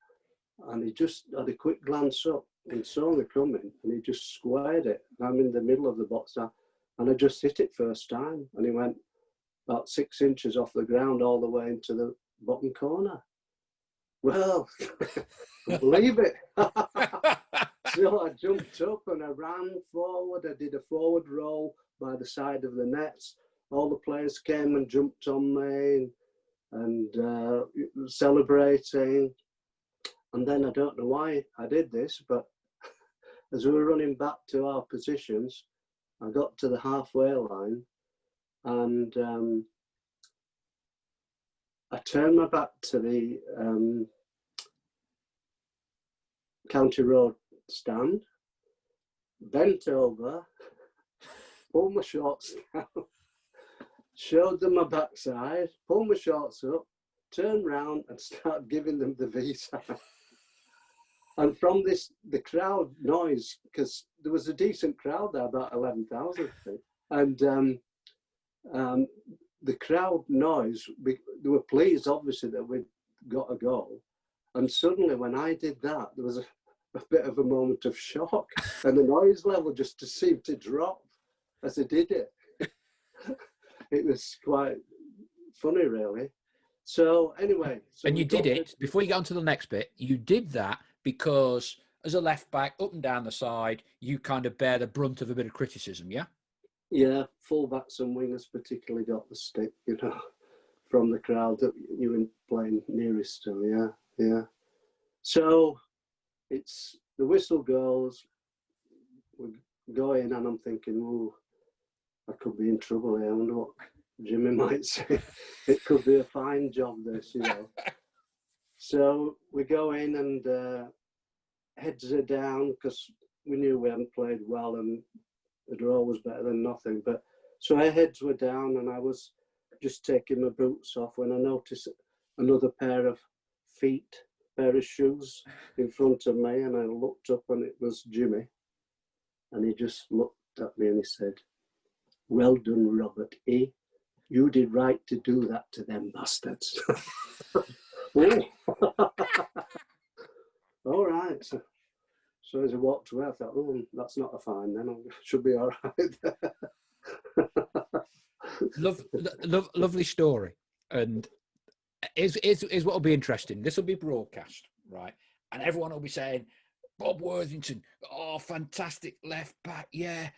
And he just had a quick glance up and saw me coming, and he just squared it. And I'm in the middle of the box now, and I just hit it first time. And he went about 6 inches off the ground all the way into the bottom corner. Well, believe it. So I jumped up and I ran forward. I did a forward roll by the side of the nets. All the players came and jumped on me and celebrating. And then I don't know why I did this, but as we were running back to our positions, I got to the halfway line and I turned my back to the County Road stand, bent over, pulled my shorts down, showed them my backside, pulled my shorts up, turned round and started giving them the V sign. And from the crowd noise, because there was a decent crowd there, about 11,000, I think. And the crowd noise, they were pleased, obviously, that we'd got a goal. And suddenly, when I did that, there was a bit of a moment of shock. And the noise level just seemed to drop as I did it. It was quite funny, really. So, anyway. And you did it, before you get on to the next bit, you did that because as a left back, up and down the side, you kind of bear the brunt of a bit of criticism, yeah? Yeah, fullbacks and wingers particularly got the stick, from the crowd that you were playing nearest to, yeah. So it's the whistle goes, we go in and I'm thinking, oh, I could be in trouble here. I wonder what Jimmy might say. It could be a fine job, this, So we go in and heads are down because we knew we hadn't played well and a draw was better than nothing. But so our heads were down and I was just taking my boots off when I noticed another pair of shoes in front of me, and I looked up and it was Jimmy. And he just looked at me and he said, "Well done, Robert E. You did right to do that to them bastards." All right. So as I walked away, I thought, oh, that's not a fine then. I should be all right. Lovely story. And is what will be interesting. This will be broadcast, right? And everyone will be saying, Bob Worthington, oh, fantastic left back, yeah.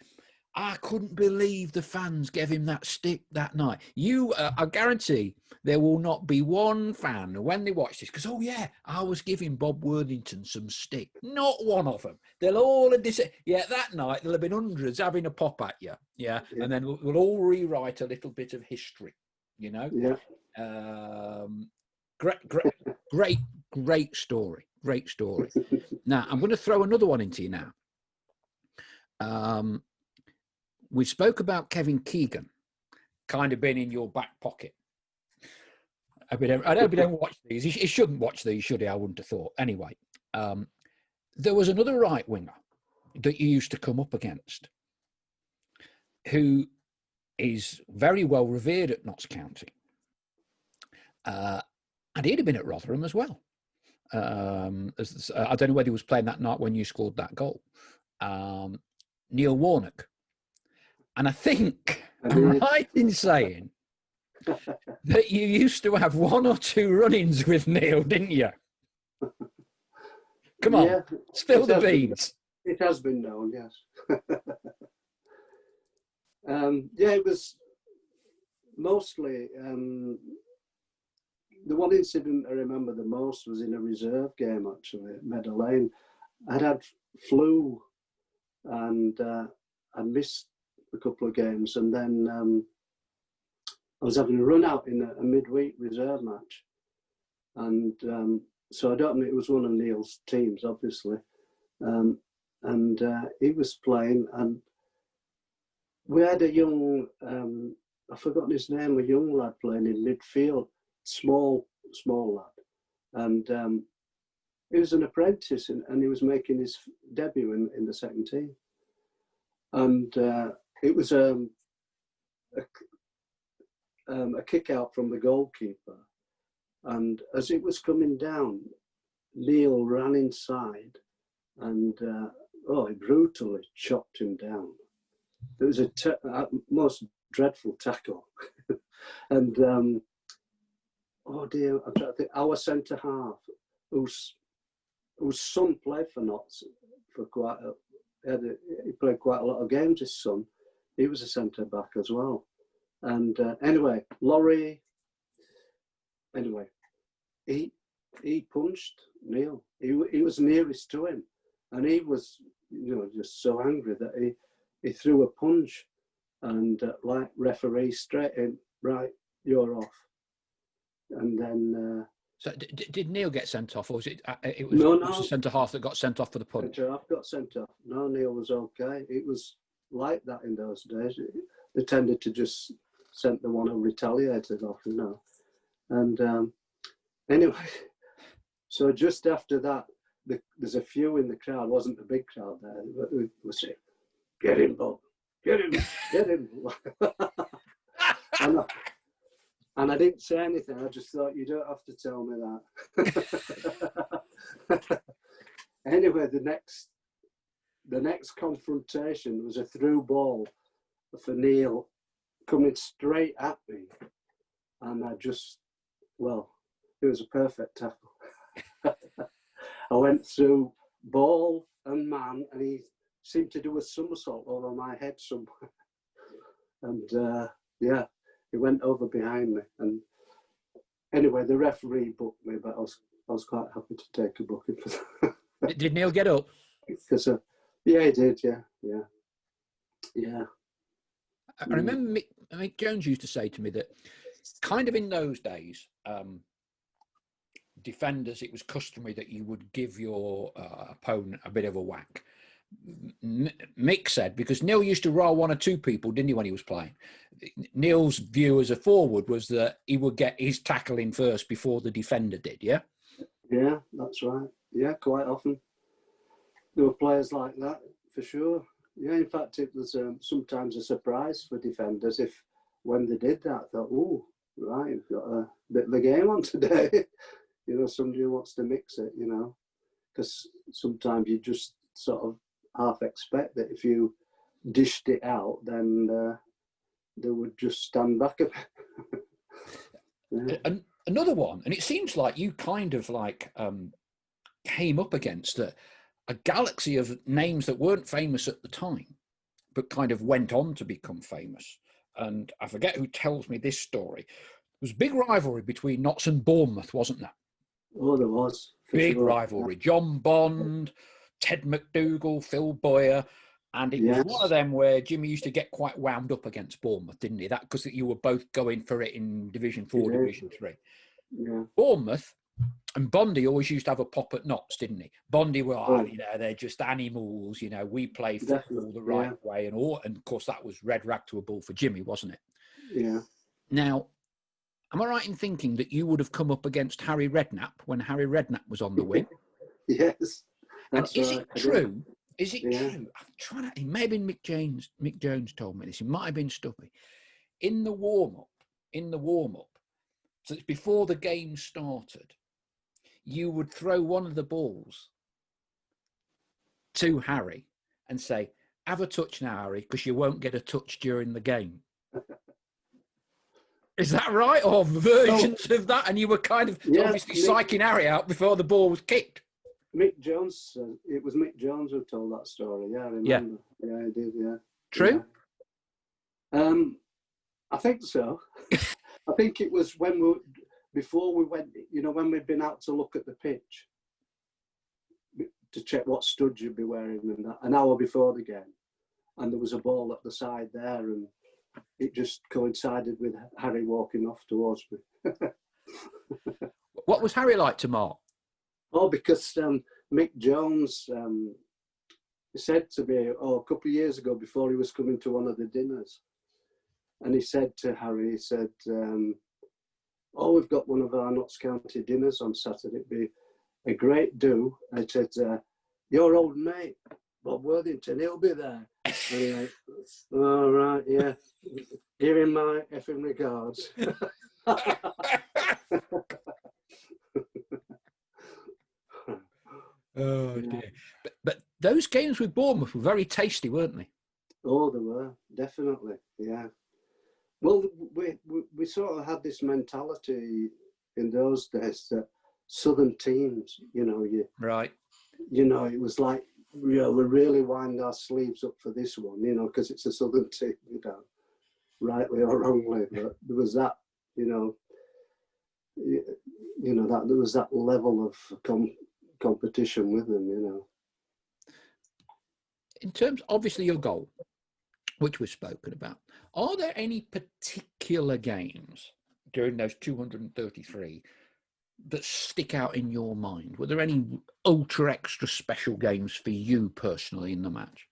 I couldn't believe the fans gave him that stick that night. I guarantee there will not be one fan when they watch this because, oh yeah, I was giving Bob Worthington some stick. Not one of them. They'll all have that night there'll have been hundreds having a pop at you. Yeah. And then we'll all rewrite a little bit of history, you know? Yeah. Great story. Great story. Now, I'm going to throw another one into you now. We spoke about Kevin Keegan kind of being in your back pocket. I hope you don't watch these. He shouldn't watch these, should he? I wouldn't have thought. Anyway, there was another right winger that you used to come up against who is very well revered at Notts County. And he'd have been at Rotherham as well. I don't know whether he was playing that night when you scored that goal. Neil Warnock. And I think I'm right in saying that you used to have one or two run-ins with Neil, didn't you? Come on, spill the beans. It has been known, yes. It was mostly... the one incident I remember the most was in a reserve game, actually, at Meadow Lane. I'd had flu and I missed a couple of games, and then I was having a run out in a midweek reserve match, and so I don't know, it was one of Neil's teams, obviously, and he was playing, and we had a young, I've forgotten his name, a young lad playing in midfield, small lad, and he was an apprentice, and he was making his debut in the second team, and it was a kick out from the goalkeeper, and as it was coming down, Neil ran inside and he brutally chopped him down. It was a most dreadful tackle. And oh dear, I'm trying to think, our centre half, whose son played for Notts for he played quite a lot of games, his son. He was a centre back as well. And anyway, Laurie, he punched Neil. He was nearest to him, and he was, just so angry that he threw a punch, and like referee straight in, right, you're off. And then. So did Neil get sent off, or was it? It was the centre half that got sent off for the punch. Centre half got sent off. No, Neil was okay. It was like that in those days. They tended to just send the one who retaliated off, And anyway, so just after that, there's a few in the crowd. It wasn't a big crowd there, but we were saying, "Get him, Bob! Get him! Get him!" And I didn't say anything. I just thought, you don't have to tell me that. Anyway, the next confrontation was a through ball for Neil coming straight at me. And it was a perfect tackle. I went through ball and man, and he seemed to do a somersault over my head somewhere. And he went over behind me, and anyway, the referee booked me, but I was quite happy to take a booking for that. Did Neil get up? Because, yeah, he did. Yeah. I remember Mick Jones used to say to me that, kind of in those days, defenders, it was customary that you would give your opponent a bit of a whack. Mick said, because Neil used to roll one or two people, didn't he, when he was playing? Neil's view as a forward was that he would get his tackle in first before the defender did, yeah? Yeah, that's right. Yeah, quite often. There were players like that, for sure. Yeah, in fact, it was sometimes a surprise for defenders if, when they did that, thought, oh, right, we've got a bit of a game on today. Somebody who wants to mix it, because sometimes you just sort of half expect that if you dished it out, then they would just stand back a bit. Yeah. And another one, and it seems like you kind of came up against a galaxy of names that weren't famous at the time, but kind of went on to become famous. And I forget who tells me this story. There was a big rivalry between Notts and Bournemouth, wasn't there? Oh, there was. Big rivalry. John Bond, Ted McDougall, Phil Boyer. And it was one of them where Jimmy used to get quite wound up against Bournemouth, didn't he? That because you were both going for it in Division 4, Division 3. Yeah. Bournemouth and Bondy always used to have a pop at Notts, didn't he? Bondy were, they're just animals, we play football the right way and all. And of course, that was red rag to a bull for Jimmy, wasn't it? Yeah. Now, am I right in thinking that you would have come up against Harry Redknapp when Harry Redknapp was on the wing? Yes. And is it true? Is it true? I'm trying to. It may have been Mick Jones told me this. It might have been Stubbie. In the warm up. So it's before the game started. You would throw one of the balls to Harry and say, "Have a touch now, Harry, because you won't get a touch during the game." Is that right? Or versions of that? And you were kind of obviously psyching Harry out before the ball was kicked. Mick Jones, it was Mick Jones who told that story. Yeah, I remember. Yeah, he did. Yeah. True. Yeah. I think so. I think it was before we went. When we'd been out to look at the pitch to check what studs you'd be wearing, and that an hour before the game, and there was a ball at the side there, and it just coincided with Harry walking off towards me. What was Harry like to Mark? Oh, because Mick Jones said to me, a couple of years ago before he was coming to one of the dinners, and he said to Harry, he said, we've got one of our Notts County dinners on Saturday. It'd be a great do. I said, your old mate, Bob Worthington, he'll be there. And he went, all right, yeah. Give him my effing regards. Oh dear! But those games with Bournemouth were very tasty, weren't they? Oh, they were, definitely. Yeah. Well, we sort of had this mentality in those days that Southern teams, right. It was like we really wind our sleeves up for this one, because it's a Southern team, rightly or wrongly. But there was that, that there was that level of competition with them, In terms, obviously, your goal, which we've spoken about, are there any particular games during those 233 that stick out in your mind? Were there any ultra extra special games for you personally in the match?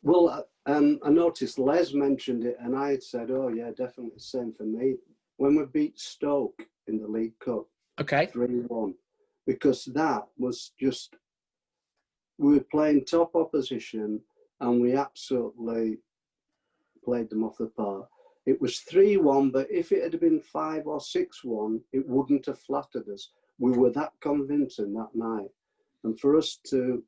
Well, I noticed Les mentioned it, and I had said, "Oh yeah, definitely the same for me." When we beat Stoke in the League Cup, 3-1, because that was just, we were playing top opposition and we absolutely played them off the park. It was 3-1, but if it had been 5 or 6-1, it wouldn't have flattered us. We were that convincing that night. And for us to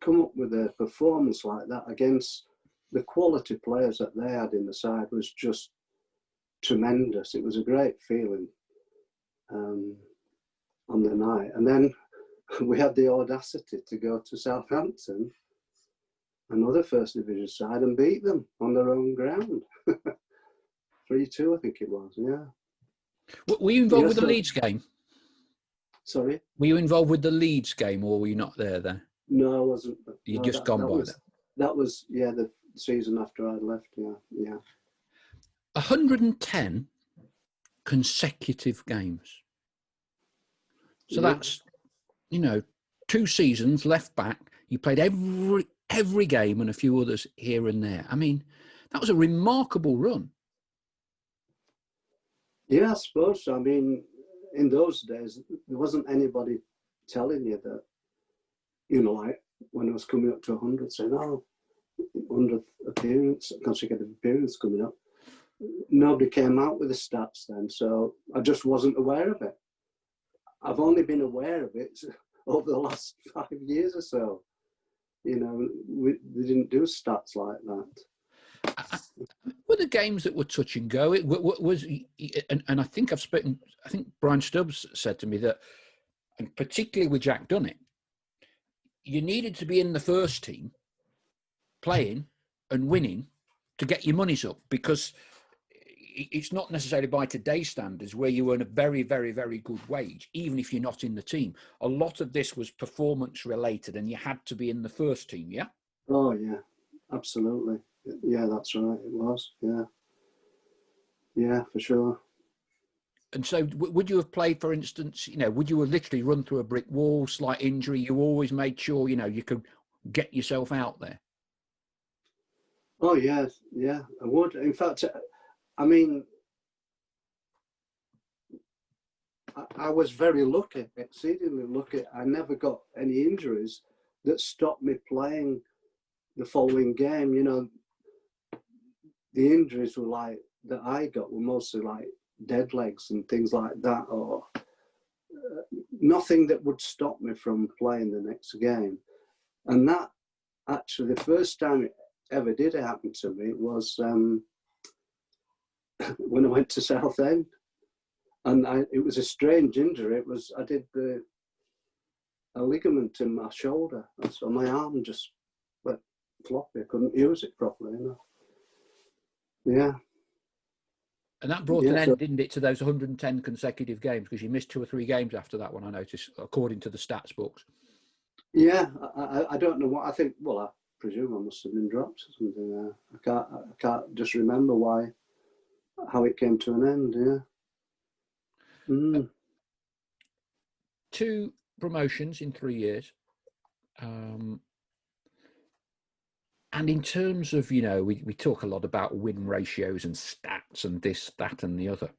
come up with a performance like that against the quality players that they had in the side was just tremendous. It was a great feeling on the night. And then we had the audacity to go to Southampton, another First Division side, and beat them on their own ground. 3-2, I think it was, yeah. Were you involved with the Leeds game? Sorry? Were you involved with the Leeds game, or were you not there? No, I wasn't. You'd just gone by that? That was, the season after I left, yeah. 110 consecutive games. So that's, 2 seasons left back. You played every game and a few others here and there. I mean, that was a remarkable run. Yeah, I suppose so. I mean, in those days, there wasn't anybody telling you that, like when I was coming up to 100, saying, 100th appearance, consecutive appearance coming up. Nobody came out with the stats then, so I just wasn't aware of it. I've only been aware of it over the last 5 years or so. They didn't do stats like that. Were the games that were touch and go? It was, and I think I think Brian Stubbs said to me that, and particularly with Jack Dunnett, you needed to be in the first team playing and winning to get your monies up, because it's not necessarily by today's standards where you earn a very, very, very good wage, even if you're not in the team. A lot of this was performance related, and you had to be in the first team, yeah? Oh, yeah, absolutely. Yeah, that's right. It was, yeah. Yeah, for sure. And so would you have played, for instance, would you have literally run through a brick wall, slight injury? You always made sure, you could get yourself out there. Oh, yeah, yeah, I would. In fact, I mean, I was very lucky, exceedingly lucky. I never got any injuries that stopped me playing the following game. The injuries were like that I got were mostly like dead legs and things like that, or nothing that would stop me from playing the next game. And that actually, the first time it ever did happen to me was when I went to Southend. And it was a strange injury. I did a ligament in my shoulder, so my arm just went floppy. I couldn't use it properly enough. Yeah. And that brought an end, didn't it, to those 110 consecutive games, because you missed 2 or 3 games after that one, I noticed, according to the stats books. Yeah, I don't know what I think. Well, I presume I must have been dropped or something. I can't just remember how it came to an end. Yeah. 2 promotions in 3 years. And in terms of, we talk a lot about win ratios and stats and this, that, and the other.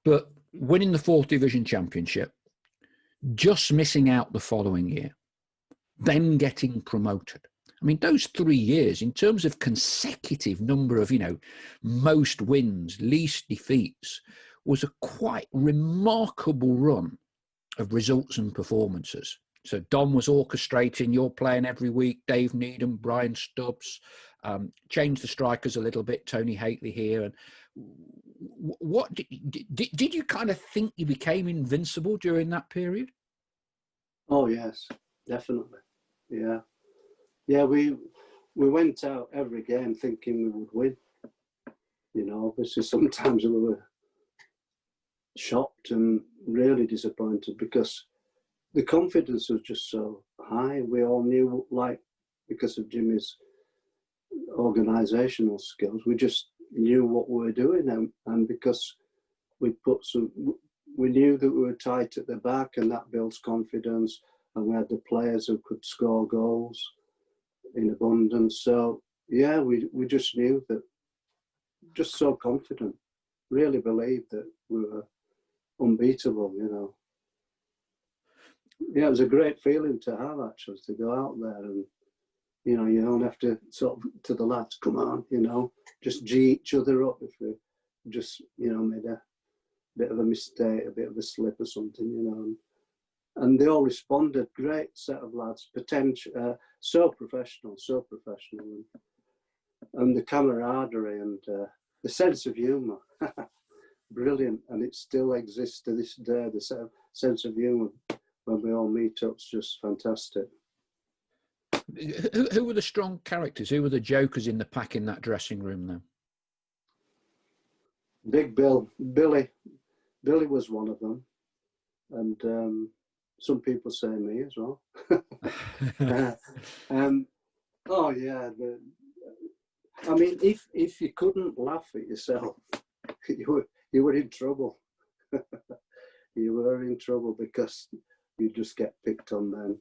But winning the 4th Division Championship, just missing out the following year, then getting promoted. I mean, those 3 years, in terms of consecutive number of, most wins, least defeats, was a quite remarkable run of results and performances. So Don was orchestrating, you're playing every week, Dave Needham, Brian Stubbs, changed the strikers a little bit, Tony Haitley here. And what did you kind of think you became invincible during that period? Oh, yes, definitely. Yeah. Yeah, we went out every game thinking we would win. Obviously sometimes we were shocked and really disappointed because the confidence was just so high. We all knew, because of Jimmy's organisational skills, we just knew what we were doing, and because we knew that we were tight at the back, and that builds confidence, and we had the players who could score goals in abundance. So yeah, we just knew that, just so confident, really believed that we were unbeatable. Yeah, it was a great feeling to have, actually, to go out there and, you don't have to sort of, to the lads, come on, just G each other up if we just, made a bit of a mistake, a bit of a slip or something, and they all responded. Great set of lads, so professional, and the camaraderie and the sense of humour, brilliant, and it still exists to this day. The sense of humour when we all meet up is just fantastic. Who were the strong characters? Who were the jokers in the pack in that dressing room then? Big Billy was one of them, and some people say me as well. Oh yeah, I mean, if you couldn't laugh at yourself, you were in trouble. You were in trouble because you'd just get picked on then.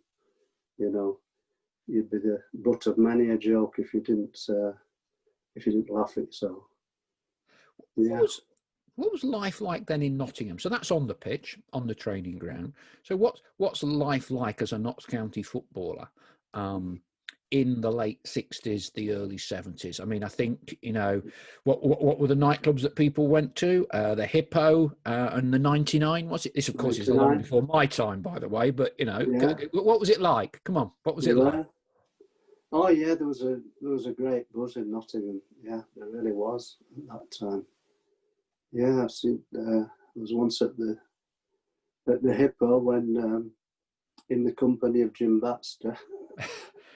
You'd be the butt of many a joke if you didn't laugh at yourself. Yeah. What was life like then in Nottingham? So that's on the pitch, on the training ground. So what's life like as a Notts County footballer in the late 60s, the early 70s? I mean, I think, what were the nightclubs that people went to? The Hippo and the 99, was it? This, of course, 99. Is a long before my time, by the way, but, yeah. What was it like? Come on, what was it like? Oh, yeah, there was a great buzz in Nottingham. Yeah, there really was at that time. Yeah, I've seen, I was once at the Hippo when in the company of Jim Baxter.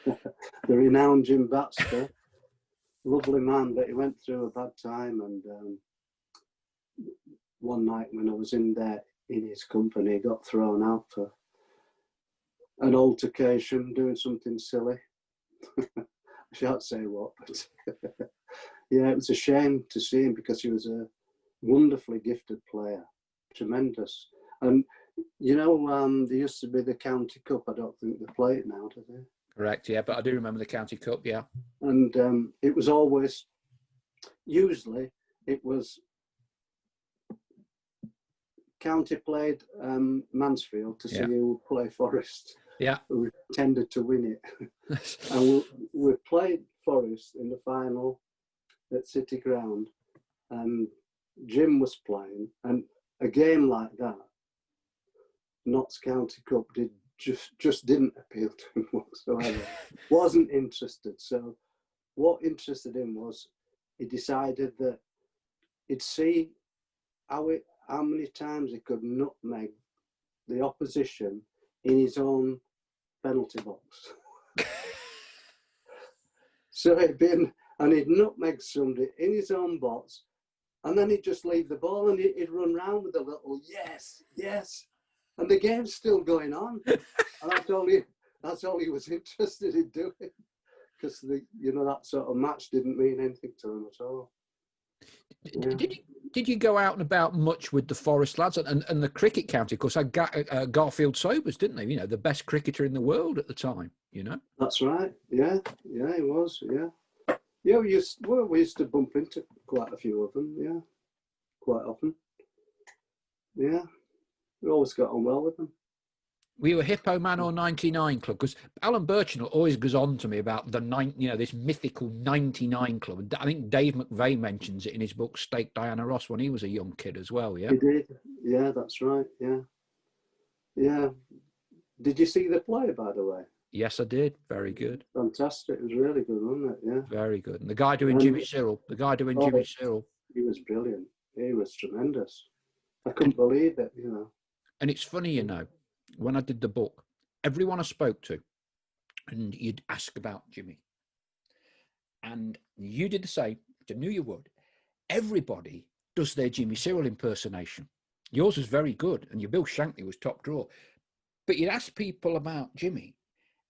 The renowned Jim Baxter, lovely man, but he went through a bad time. And one night when I was in there in his company, he got thrown out for an altercation, doing something silly. I shan't say what, but yeah, it was a shame to see him because he was a wonderfully gifted player, tremendous. And you know, there used to be the County Cup. I don't think they play it now, do they? Correct, yeah, but I do remember the County Cup, yeah. And it was always, usually, it was County played Mansfield to see who would play Forest. Yeah. We tended to win it. And we played Forest in the final at City Ground, and Jim was playing, and a game like that, Notts County Cup, just didn't appeal to him whatsoever. Wasn't interested. So what interested him was he decided that he'd see how many times he could nutmeg the opposition in his own penalty box. So he'd nutmeg somebody in his own box, and then he'd just leave the ball and he'd run round with a little yes, yes. And the game's still going on. And that's all he was interested in doing. Because that sort of match didn't mean anything to him at all. Yeah. Did you go out and about much with the Forest lads and the cricket county? Of course, had Garfield Sobers, didn't they? You know, the best cricketer in the world at the time. You know. That's right. Yeah, he was. Yeah, yeah. We used to bump into quite a few of them. Yeah, quite often. Yeah, we always got on well with them. Were you a Hippo man or 99 club? Because Alan Birchinall always goes on to me about this mythical 99 club. I think Dave McVeigh mentions it in his book Stake Diana Ross when he was a young kid as well. Yeah, he did. Yeah, that's right. Yeah, yeah. Did you see the play, by the way? Yes, I did. Very good. Fantastic. It was really good, wasn't it? Yeah. Very good. And the guy doing Jimmy Sirrel. Jimmy Sirrel. He was brilliant. He was tremendous. I couldn't believe it. And it's funny, when I did the book, everyone I spoke to, and you'd ask about Jimmy, and you did the same, I knew you would. Everybody does their Jimmy Sirrel impersonation. Yours was very good, and your Bill Shankly was top drawer. But you'd ask people about Jimmy,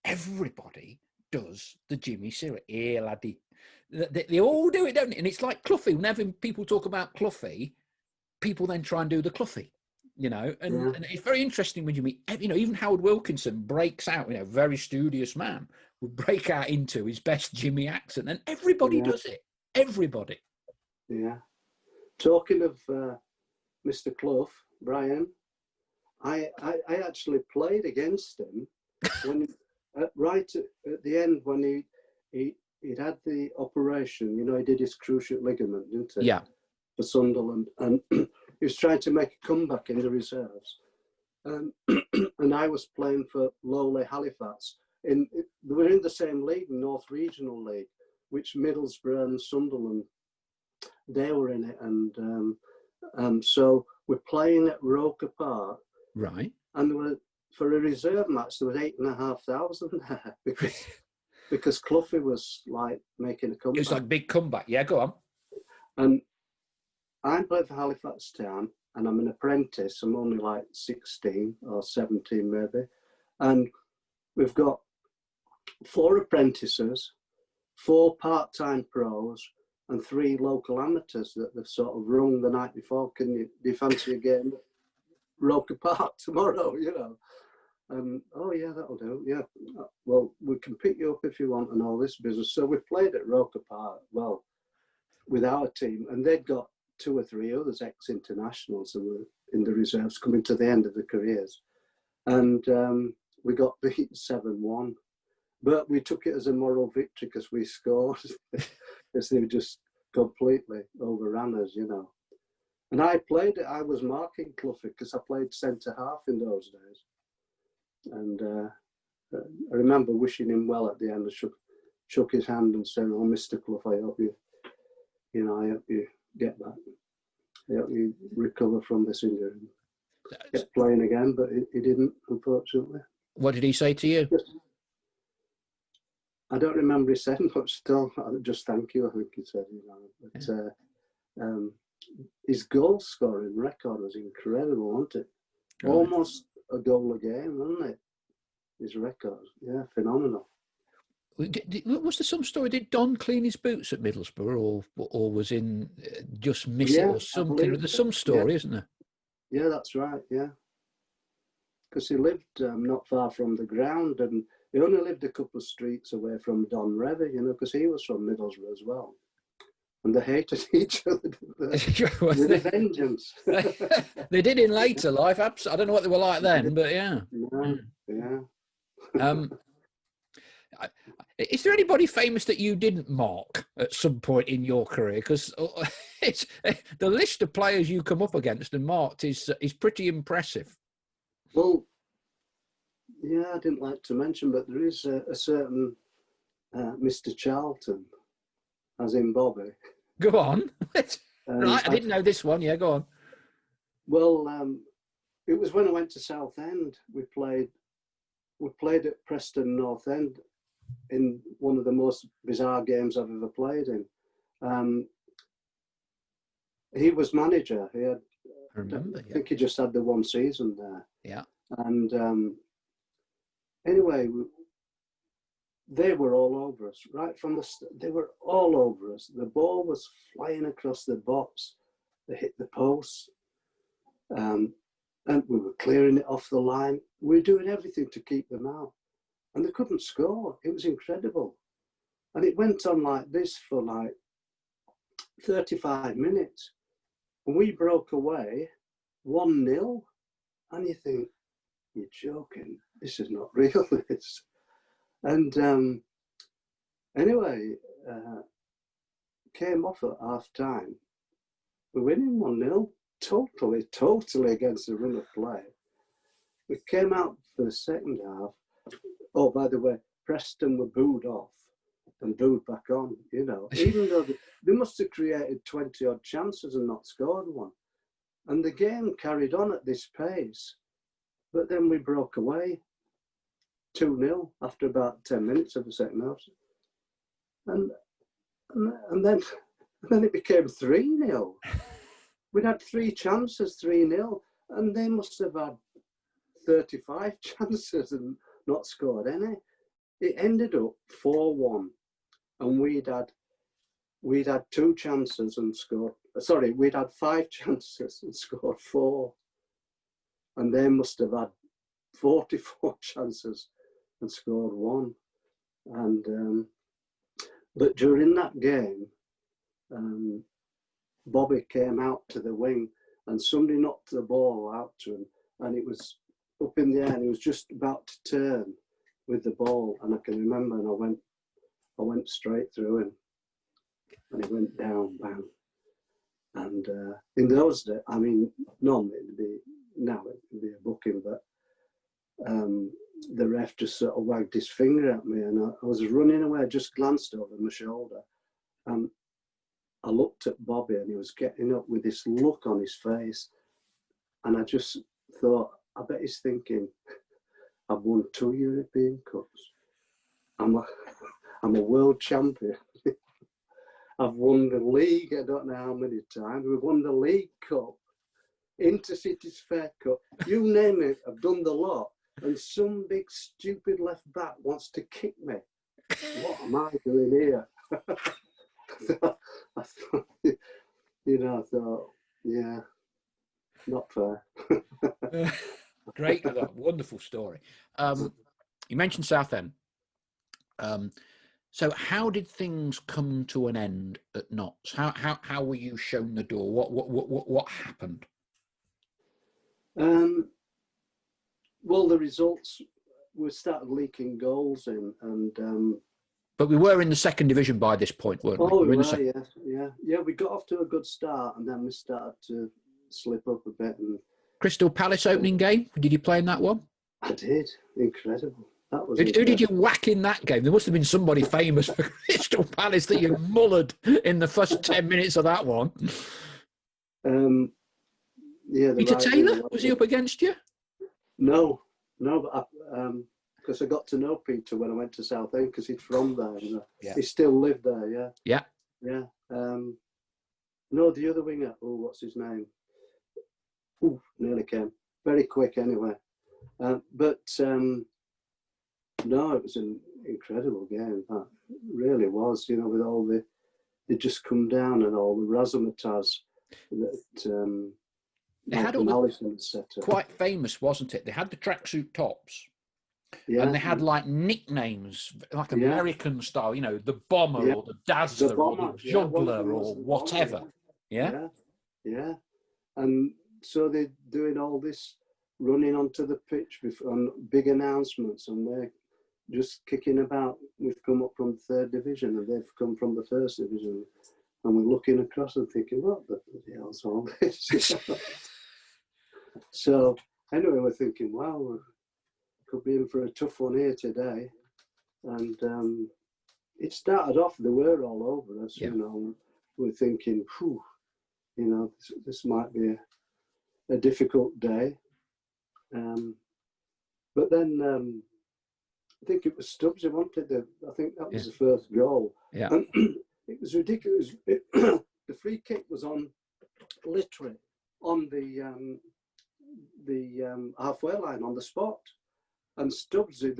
everybody does the Jimmy Sirrel. Here, laddie. They all do it, don't they? And it's like Cloughie. Whenever people talk about Cloughie, people then try and do the Cloughie. And it's very interesting when you meet, even Howard Wilkinson breaks out, very studious man, would break out into his best Jimmy accent, and everybody does it. Everybody. Yeah. Talking of Mr. Clough, Brian, I actually played against him when right at the end when he'd had the operation. He did his cruciate ligament, didn't he? Yeah. For Sunderland, and he was trying to make a comeback in the reserves, and I was playing for lowly Halifax. They were in the same league, North Regional League, which Middlesbrough and Sunderland, they were in it, and so we're playing at Roker Park, right? And for a reserve match there was 8,500 there because Cloughie was like making a comeback. It was like a big comeback. Yeah, go on. And I played for Halifax Town, and I'm an apprentice. I'm only like 16 or 17 maybe. And we've got 4 apprentices, 4 part-time pros, and 3 local amateurs that they've sort of rung the night before. Do you fancy a game at Roker Park tomorrow, And, oh yeah, that'll do. Yeah, well, we can pick you up if you want and all this business. So we played at Roker Park, well, with our team, and they'd got 2 or 3 others ex-internationals who were in the reserves coming to the end of their careers. And we got beat 7-1. But we took it as a moral victory because we scored. Because they just completely overran us, And I was marking Cloughie because I played centre-half in those days. And I remember wishing him well at the end. I shook his hand and said, "Oh, Mr. Clough, I hope I hope you get back. I hope you recover from this injury." Kept playing again, but he didn't, unfortunately. What did he say to you? I don't remember he said much still. Just thank you, I think he said, But his goal scoring record was incredible, wasn't it? Right. Almost a goal a game, wasn't it? His record, yeah, phenomenal. Was there some story? Did Don clean his boots at Middlesbrough, or was in just miss it or something? There's some story, isn't there? Yeah, that's right. Yeah, because he lived not far from the ground, and he only lived a couple of streets away from Don Revy, because he was from Middlesbrough as well, and they hated each other with a vengeance. They did in later life. I don't know what they were like then, but yeah. Is there anybody famous that you didn't mark at some point in your career? Because it's the list of players you come up against and marked is pretty impressive. Well, yeah, I didn't like to mention, but there is a certain Mr. Charlton, as in Bobby. Go on. Right, I didn't know this one. Yeah, go on. Well, it was when I went to Southend. We played at Preston North End in one of the most bizarre games I've ever played in. He was manager. He had, I think he just had the one season there. Yeah. And anyway, they were all over us right from they were all over us. The ball was flying across the box. They hit the post. And we were clearing it off the line. We were doing everything to keep them out. And they couldn't score. It was incredible. And it went on like this for like 35 minutes. And we broke away 1-0. And you think, you're joking. This is not real, this. And anyway, came off at half time. We're winning 1-0. Totally against the run of play. We came out for the second half. Oh, by the way, Preston were booed off and booed back on, even though they must have created 20 odd chances and not scored one. And the game carried on at this pace. But then we broke away 2-0 after about 10 minutes of the second half. And then it became 3-0. We'd had 3 chances, 3-0, and they must have had 35 chances and not scored any. It ended up 4-1, and we'd had 2 chances and scored. Sorry, we'd had 5 chances and scored 4, and they must have had 44 chances and scored 1. And but during that game, Bobby came out to the wing and somebody knocked the ball out to him, and it was up in the air and he was just about to turn with the ball, and I can remember, and I went straight through him and he went down, bang. And in those days, I mean, normally it'd be a booking, but the ref just sort of wagged his finger at me, and I was running away. I just glanced over my shoulder, and I looked at Bobby, and he was getting up with this look on his face, and I just thought, I bet he's thinking, I've won 2 European Cups. I'm a world champion. I've won the league, I don't know how many times. We've won the League Cup, Intercities Fair Cup, you name it, I've done the lot. And some big stupid left back wants to kick me. What am I doing here? I thought, yeah, not fair. Great, wonderful story. You mentioned Southend. So how did things come to an end at Notts? How were you shown the door? What happened? Well, the results, we started leaking goals in, and but we were in the second division by this point, weren't we? Oh, we were, yeah. We got off to a good start, and then we started to slip up a bit. And Crystal Palace opening game, did you play in that one? I did. Incredible. That was. Who did you whack in that game? There must have been somebody famous for Crystal Palace that you mullered in the first 10 minutes of that one. Yeah. Peter Taylor, was he up against you? No, but because I got to know Peter when I went to Southend, because he's from there. You know. Yeah. He still lived there. Yeah. Yeah. Yeah. No, the other winger. Oh, what's his name? Ooh, nearly came. Very quick, anyway. But no, it was an incredible game. That really was. You know, with all they just come down and all the razzmatazz that they had all Allison set up. Quite famous, wasn't it? They had the tracksuit tops. Yeah. And they had like nicknames, like American style, you know, the bomber or the dazzler or the juggler or whatever. Bomber, yeah. Yeah. And so they're doing all this, running onto the pitch on big announcements, and they're just kicking about. We've come up from the 3rd division and they've come from the 1st division. And we're looking across and thinking, what the hell's all this? So anyway, we're thinking, wow, we could be in for a tough one here today. And it started off, they were all over us, you know. We're thinking, whew, you know, this might be a difficult day. But then I think it was Stubbs who wanted I think that was the first goal. Yeah. And it was ridiculous. The free kick was literally on the halfway line on the spot. And Stubbsy,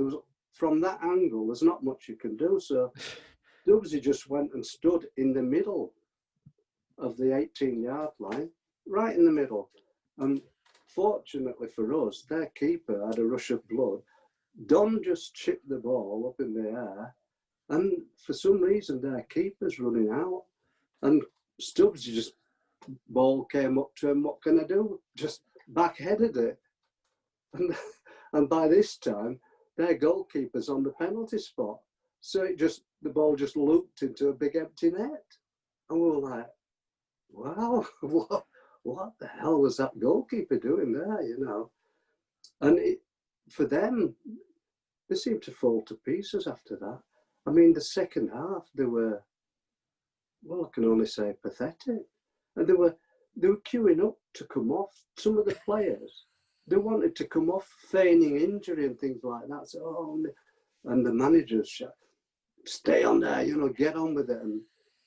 from that angle, there's not much you can do. So Stubbsy just went and stood in the middle of the 18-yard line, right in the middle. And fortunately for us, their keeper had a rush of blood. Don just chipped the ball up in the air, and for some reason their keeper's running out. And Stubbsy just, ball came up to him, what can I do? Just backheaded it. And by this time, their goalkeeper's on the penalty spot. So the ball just looped into a big empty net. And we were like, wow, what the hell was that goalkeeper doing there, you know? And for them, they seemed to fall to pieces after that. I mean, the second half, they were, well, I can only say pathetic. And they were queuing up to come off. Some of the players, they wanted to come off, feigning injury and things like that. So, and the managers shouted, stay on there, you know, get on with it.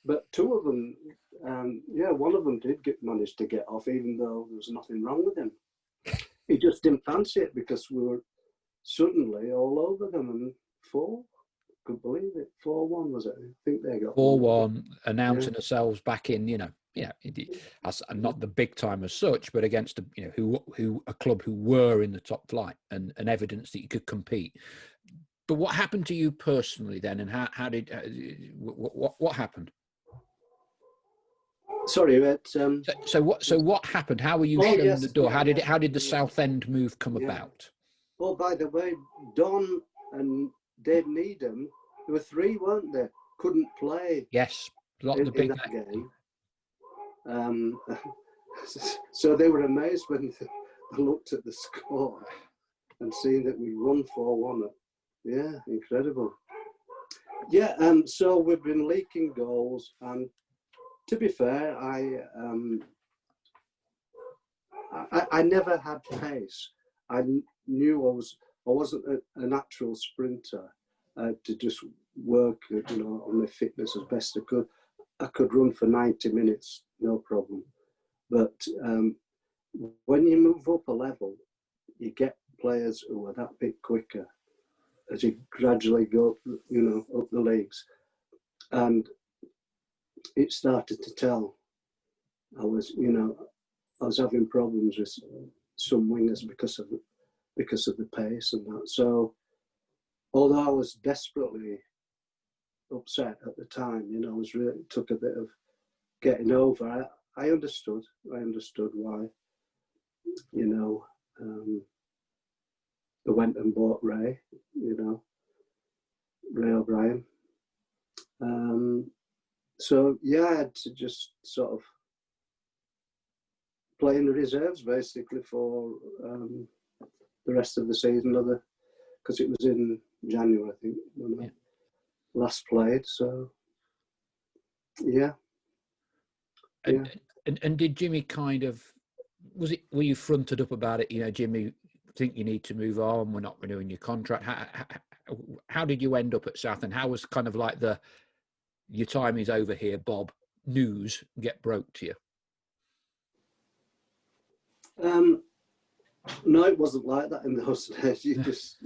But two of them, one of them did manage to get off, even though there was nothing wrong with him. He just didn't fancy it because we were suddenly all over them. And could believe it, 4-1 was it? I think they got 4-1, announcing themselves back in, you know, as not the big time as such, but against a club who were in the top flight and evidence that you could compete. But what happened to you personally then, and how did what happened? Sorry, but so what happened? How were you shown the door? How did the Southend move come about? Oh, by the way, Don and Dave Needham, there were 3, weren't there? Couldn't play. Yes, a lot of the big that game. So they were amazed when they looked at the score and seeing that we won 4-1. Yeah, incredible. Yeah, so we've been leaking goals, and to be fair, I never had pace. I knew I wasn't a natural sprinter. To just work, you know, on my fitness as best I could. I could run for 90 minutes, no problem. But when you move up a level, you get players who are that bit quicker as you gradually go, you know, up the leagues. And it started to tell. I was having problems with some wingers because of the pace and that. So, although I was desperately upset at the time, you know, it took a bit of getting over. I understood why, you know, they went and bought Ray, you know, Ray O'Brien. So yeah, I had to just sort of play in the reserves basically for the rest of the season, because it was in January, I think, when I last played. So yeah. And did Jimmy kind of were you fronted up about it? You know, Jimmy think you need to move on, we're not renewing your contract. How did you end up at Southend? How was kind of like your time is over here, Bob, news get broke to you? No, it wasn't like that in those days. You just,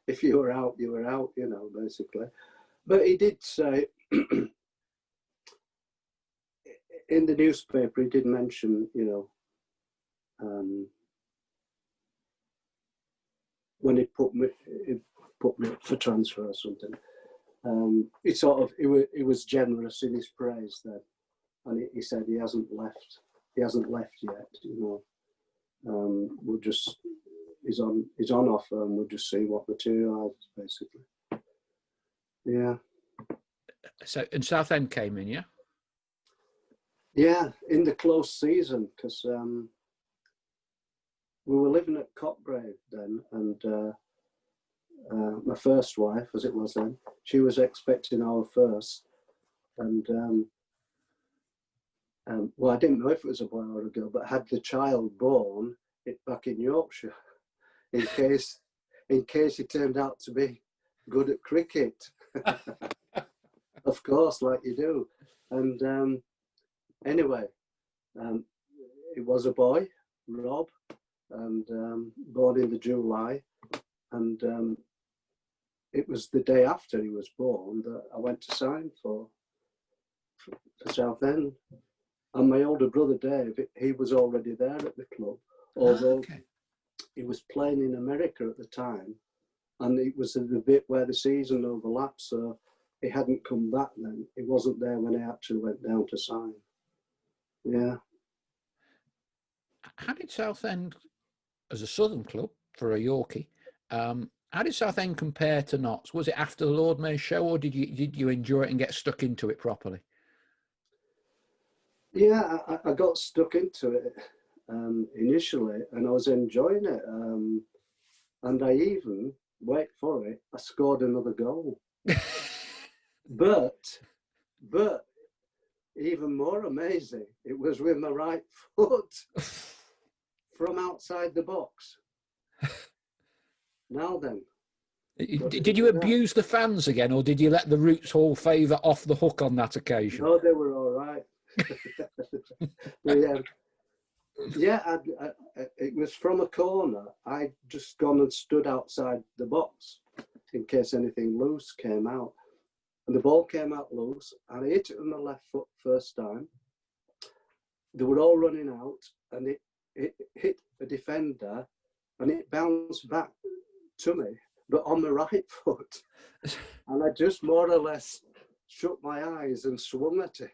if you were out, you were out, basically. But he did say, in the newspaper, he did mention, when he put me up for transfer or something. He was generous in his praise then, and he said he hasn't left yet. We'll just he's on offer, and we'll just see what materialises, basically. Yeah. So, and Southend came in, yeah. Yeah, in the close season, because we were living at Cockgrave then, and my first wife, as it was then, she was expecting our first, and well, I didn't know if it was a boy or a girl, but had the child born back in Yorkshire, in case he turned out to be good at cricket. Of course, like you do. And anyway, it was a boy, Rob, and born in the July, and it was the day after he was born that I went to sign for Southend. And my older brother Dave, he was already there at the club, although he was playing in America at the time, and it was the bit where the season overlapped, so he hadn't come back then. He wasn't there when I actually went down to sign. Yeah. How did Southend, as a Southern club for a Yorkie, how did Southend compare to Notts? Was it after the Lord Mayor's show, or did you enjoy it and get stuck into it properly? Yeah, I got stuck into it initially, and I was enjoying it. And I even, wait for it, I scored another goal. But even more amazing, it was with my right foot from outside the box. Now then. Did you abuse the fans again, or did you let the Roots Hall favour off the hook on that occasion? No, they were all right. It was from a corner. I'd just gone and stood outside the box in case anything loose came out. And the ball came out loose, and I hit it with my left foot first time. They were all running out, and it hit a defender, and it bounced back to me, but on the right foot. And I just more or less shut my eyes and swung at it.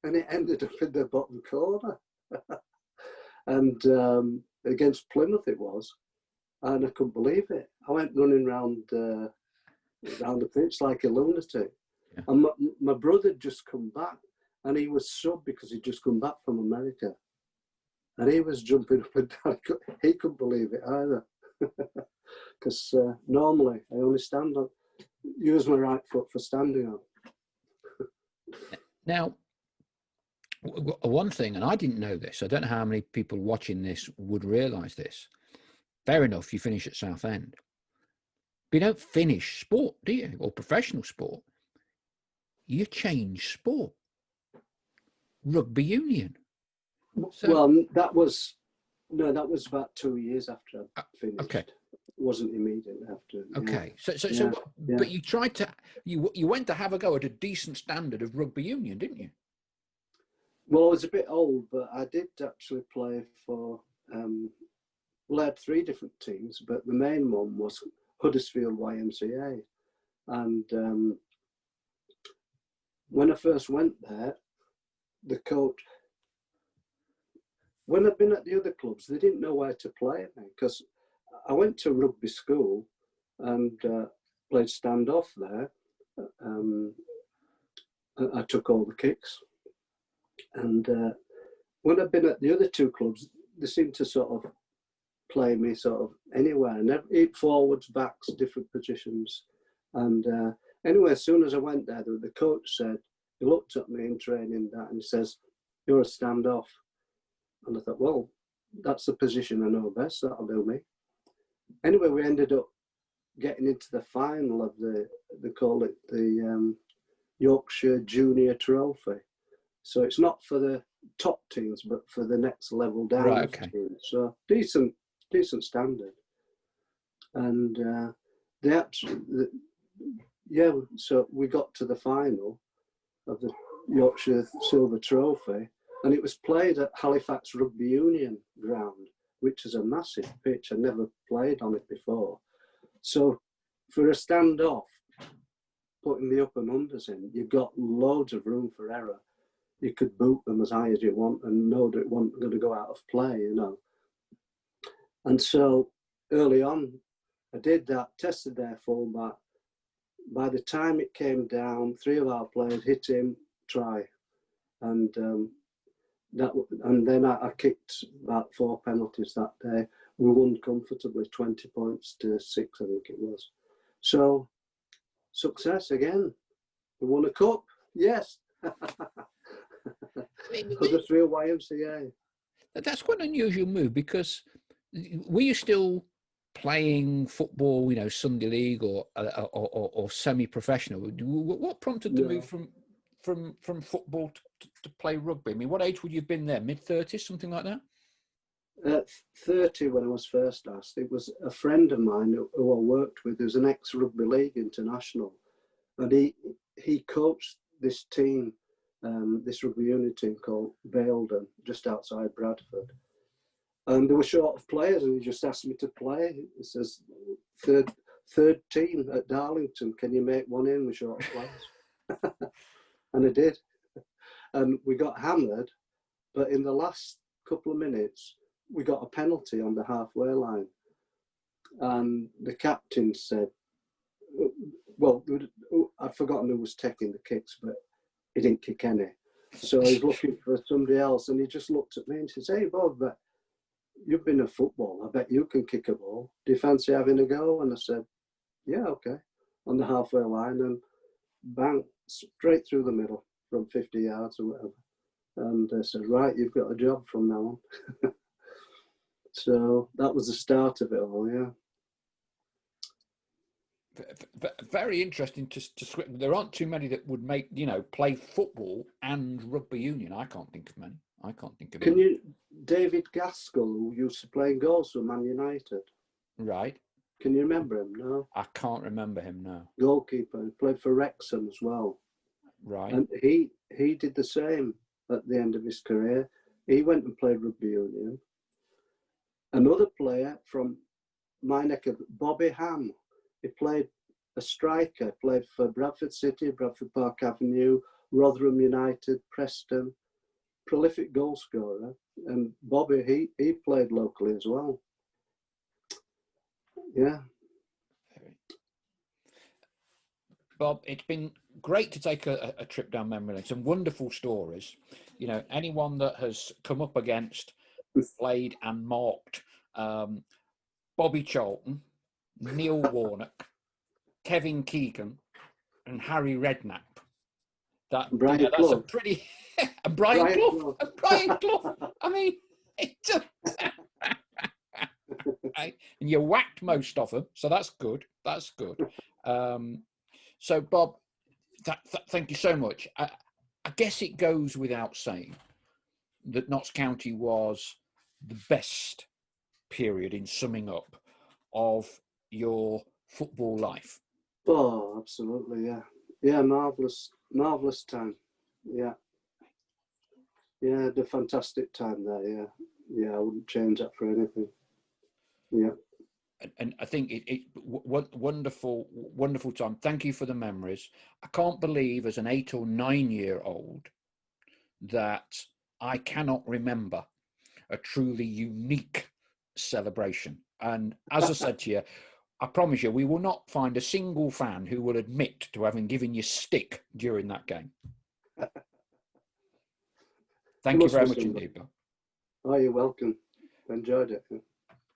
And it ended up in the bottom corner. And against Plymouth it was. And I couldn't believe it. I went running round the pitch like a lunatic. Yeah. And my brother had just come back, and he was subbed because he'd just come back from America. And he was jumping up and down. He couldn't believe it either. Because normally I only use my right foot for standing on. Now, one thing, and I didn't know this, I don't know how many people watching this would realise this. Fair enough, you finish at Southend. But you don't finish sport, do you? Or professional sport. You change sport. Rugby union. So, well, that was about 2 years after I finished. Okay. It wasn't immediately after. Okay. Yeah. So but you tried to, you went to have a go at a decent standard of rugby union, didn't you? Well, I was a bit old, but I did actually play for, I had 3 different teams, but the main one was Huddersfield YMCA. And when I first went there, the coach, when I'd been at the other clubs, they didn't know where to play me, because I went to rugby school and played standoff there. I took all the kicks. And when I've been at the other 2 clubs, they seemed to sort of play me sort of anywhere, and forwards, backs, different positions. And anyway, as soon as I went there, the coach said, he looked at me in training and he says, "You're a standoff." And I thought, well, that's the position I know best. That'll do me. Anyway, we ended up getting into the final of they call it the Yorkshire Junior Trophy. So it's not for the top teams, but for the next level down. Right, okay. Teams. So decent standard. And so we got to the final of the Yorkshire Silver Trophy, and it was played at Halifax Rugby Union ground, which is a massive pitch. I never played on it before. So for a standoff, putting the up and unders in, you've got loads of room for error. You could boot them as high as you want and know that it wasn't going to go out of play, you know. And so early on, I did that, tested their fullback. By the time it came down, 3 of our players hit him, try. And then I kicked about 4 penalties that day. We won comfortably, 20 points to 6, I think it was. So, success again. We won a cup, yes. Huddersfield YMCA. That's quite an unusual move, because were you still playing football, you know, Sunday League or semi-professional? What prompted the move from football to play rugby? I mean, what age would you have been there? Mid-30s, something like that? 30 when I was first asked. It was a friend of mine who I worked with, who's an ex-rugby league international, and he coached this team, this rugby union team called Baildon, just outside Bradford. And they were short of players, and he just asked me to play. He says, third team at Darlington, can you make one in with short of players? And I did. And we got hammered, but in the last couple of minutes, we got a penalty on the halfway line. And the captain said, well, I've forgotten who was taking the kicks, but he didn't kick any. So he was looking for somebody else, and he just looked at me and says, hey, Bob, but you've been a football. I bet you can kick a ball. Do you fancy having a go? And I said, yeah, okay. On the halfway line, and bang, straight through the middle from 50 yards or whatever. And I said, right, you've got a job from now on. So that was the start of it all, yeah. Very interesting to there aren't too many that would make, you know, play football and rugby union. I can't think of many. I can't think of any. David Gaskell, who used to play goals for Man United. Right. Can you remember him? No? I can't remember him, no. Goalkeeper. He played for Wrexham as well. Right. And he did the same at the end of his career. He went and played rugby union. Another player from my neck of Bobby Ham. He played a striker, played for Bradford City, Bradford Park Avenue, Rotherham United, Preston. Prolific goal scorer. And Bobby, he played locally as well. Yeah. Bob, it's been great to take a trip down memory lane. Some wonderful stories. You know, anyone that has come up against, played and marked Bobby Charlton, Neil Warnock, Kevin Keegan, and Harry Redknapp. That's a pretty... and Brian Clough. And Brian Clough. I mean, it just... and you whacked most of them, so that's good. That's good. So, Bob, thank you so much. I guess it goes without saying that Notts County was the best period, in summing up, of your football life. Oh, absolutely, yeah. Yeah, marvellous time. Yeah. Yeah, the fantastic time there, yeah. Yeah, I wouldn't change that for anything. Yeah. And I think it wonderful time. Thank you for the memories. I can't believe, as an 8 or 9 year old, that I cannot remember a truly unique celebration. And as I said to you, I promise you, we will not find a single fan who will admit to having given you stick during that game. Thank you very much indeed, Bill. Oh, you're welcome. Enjoyed it.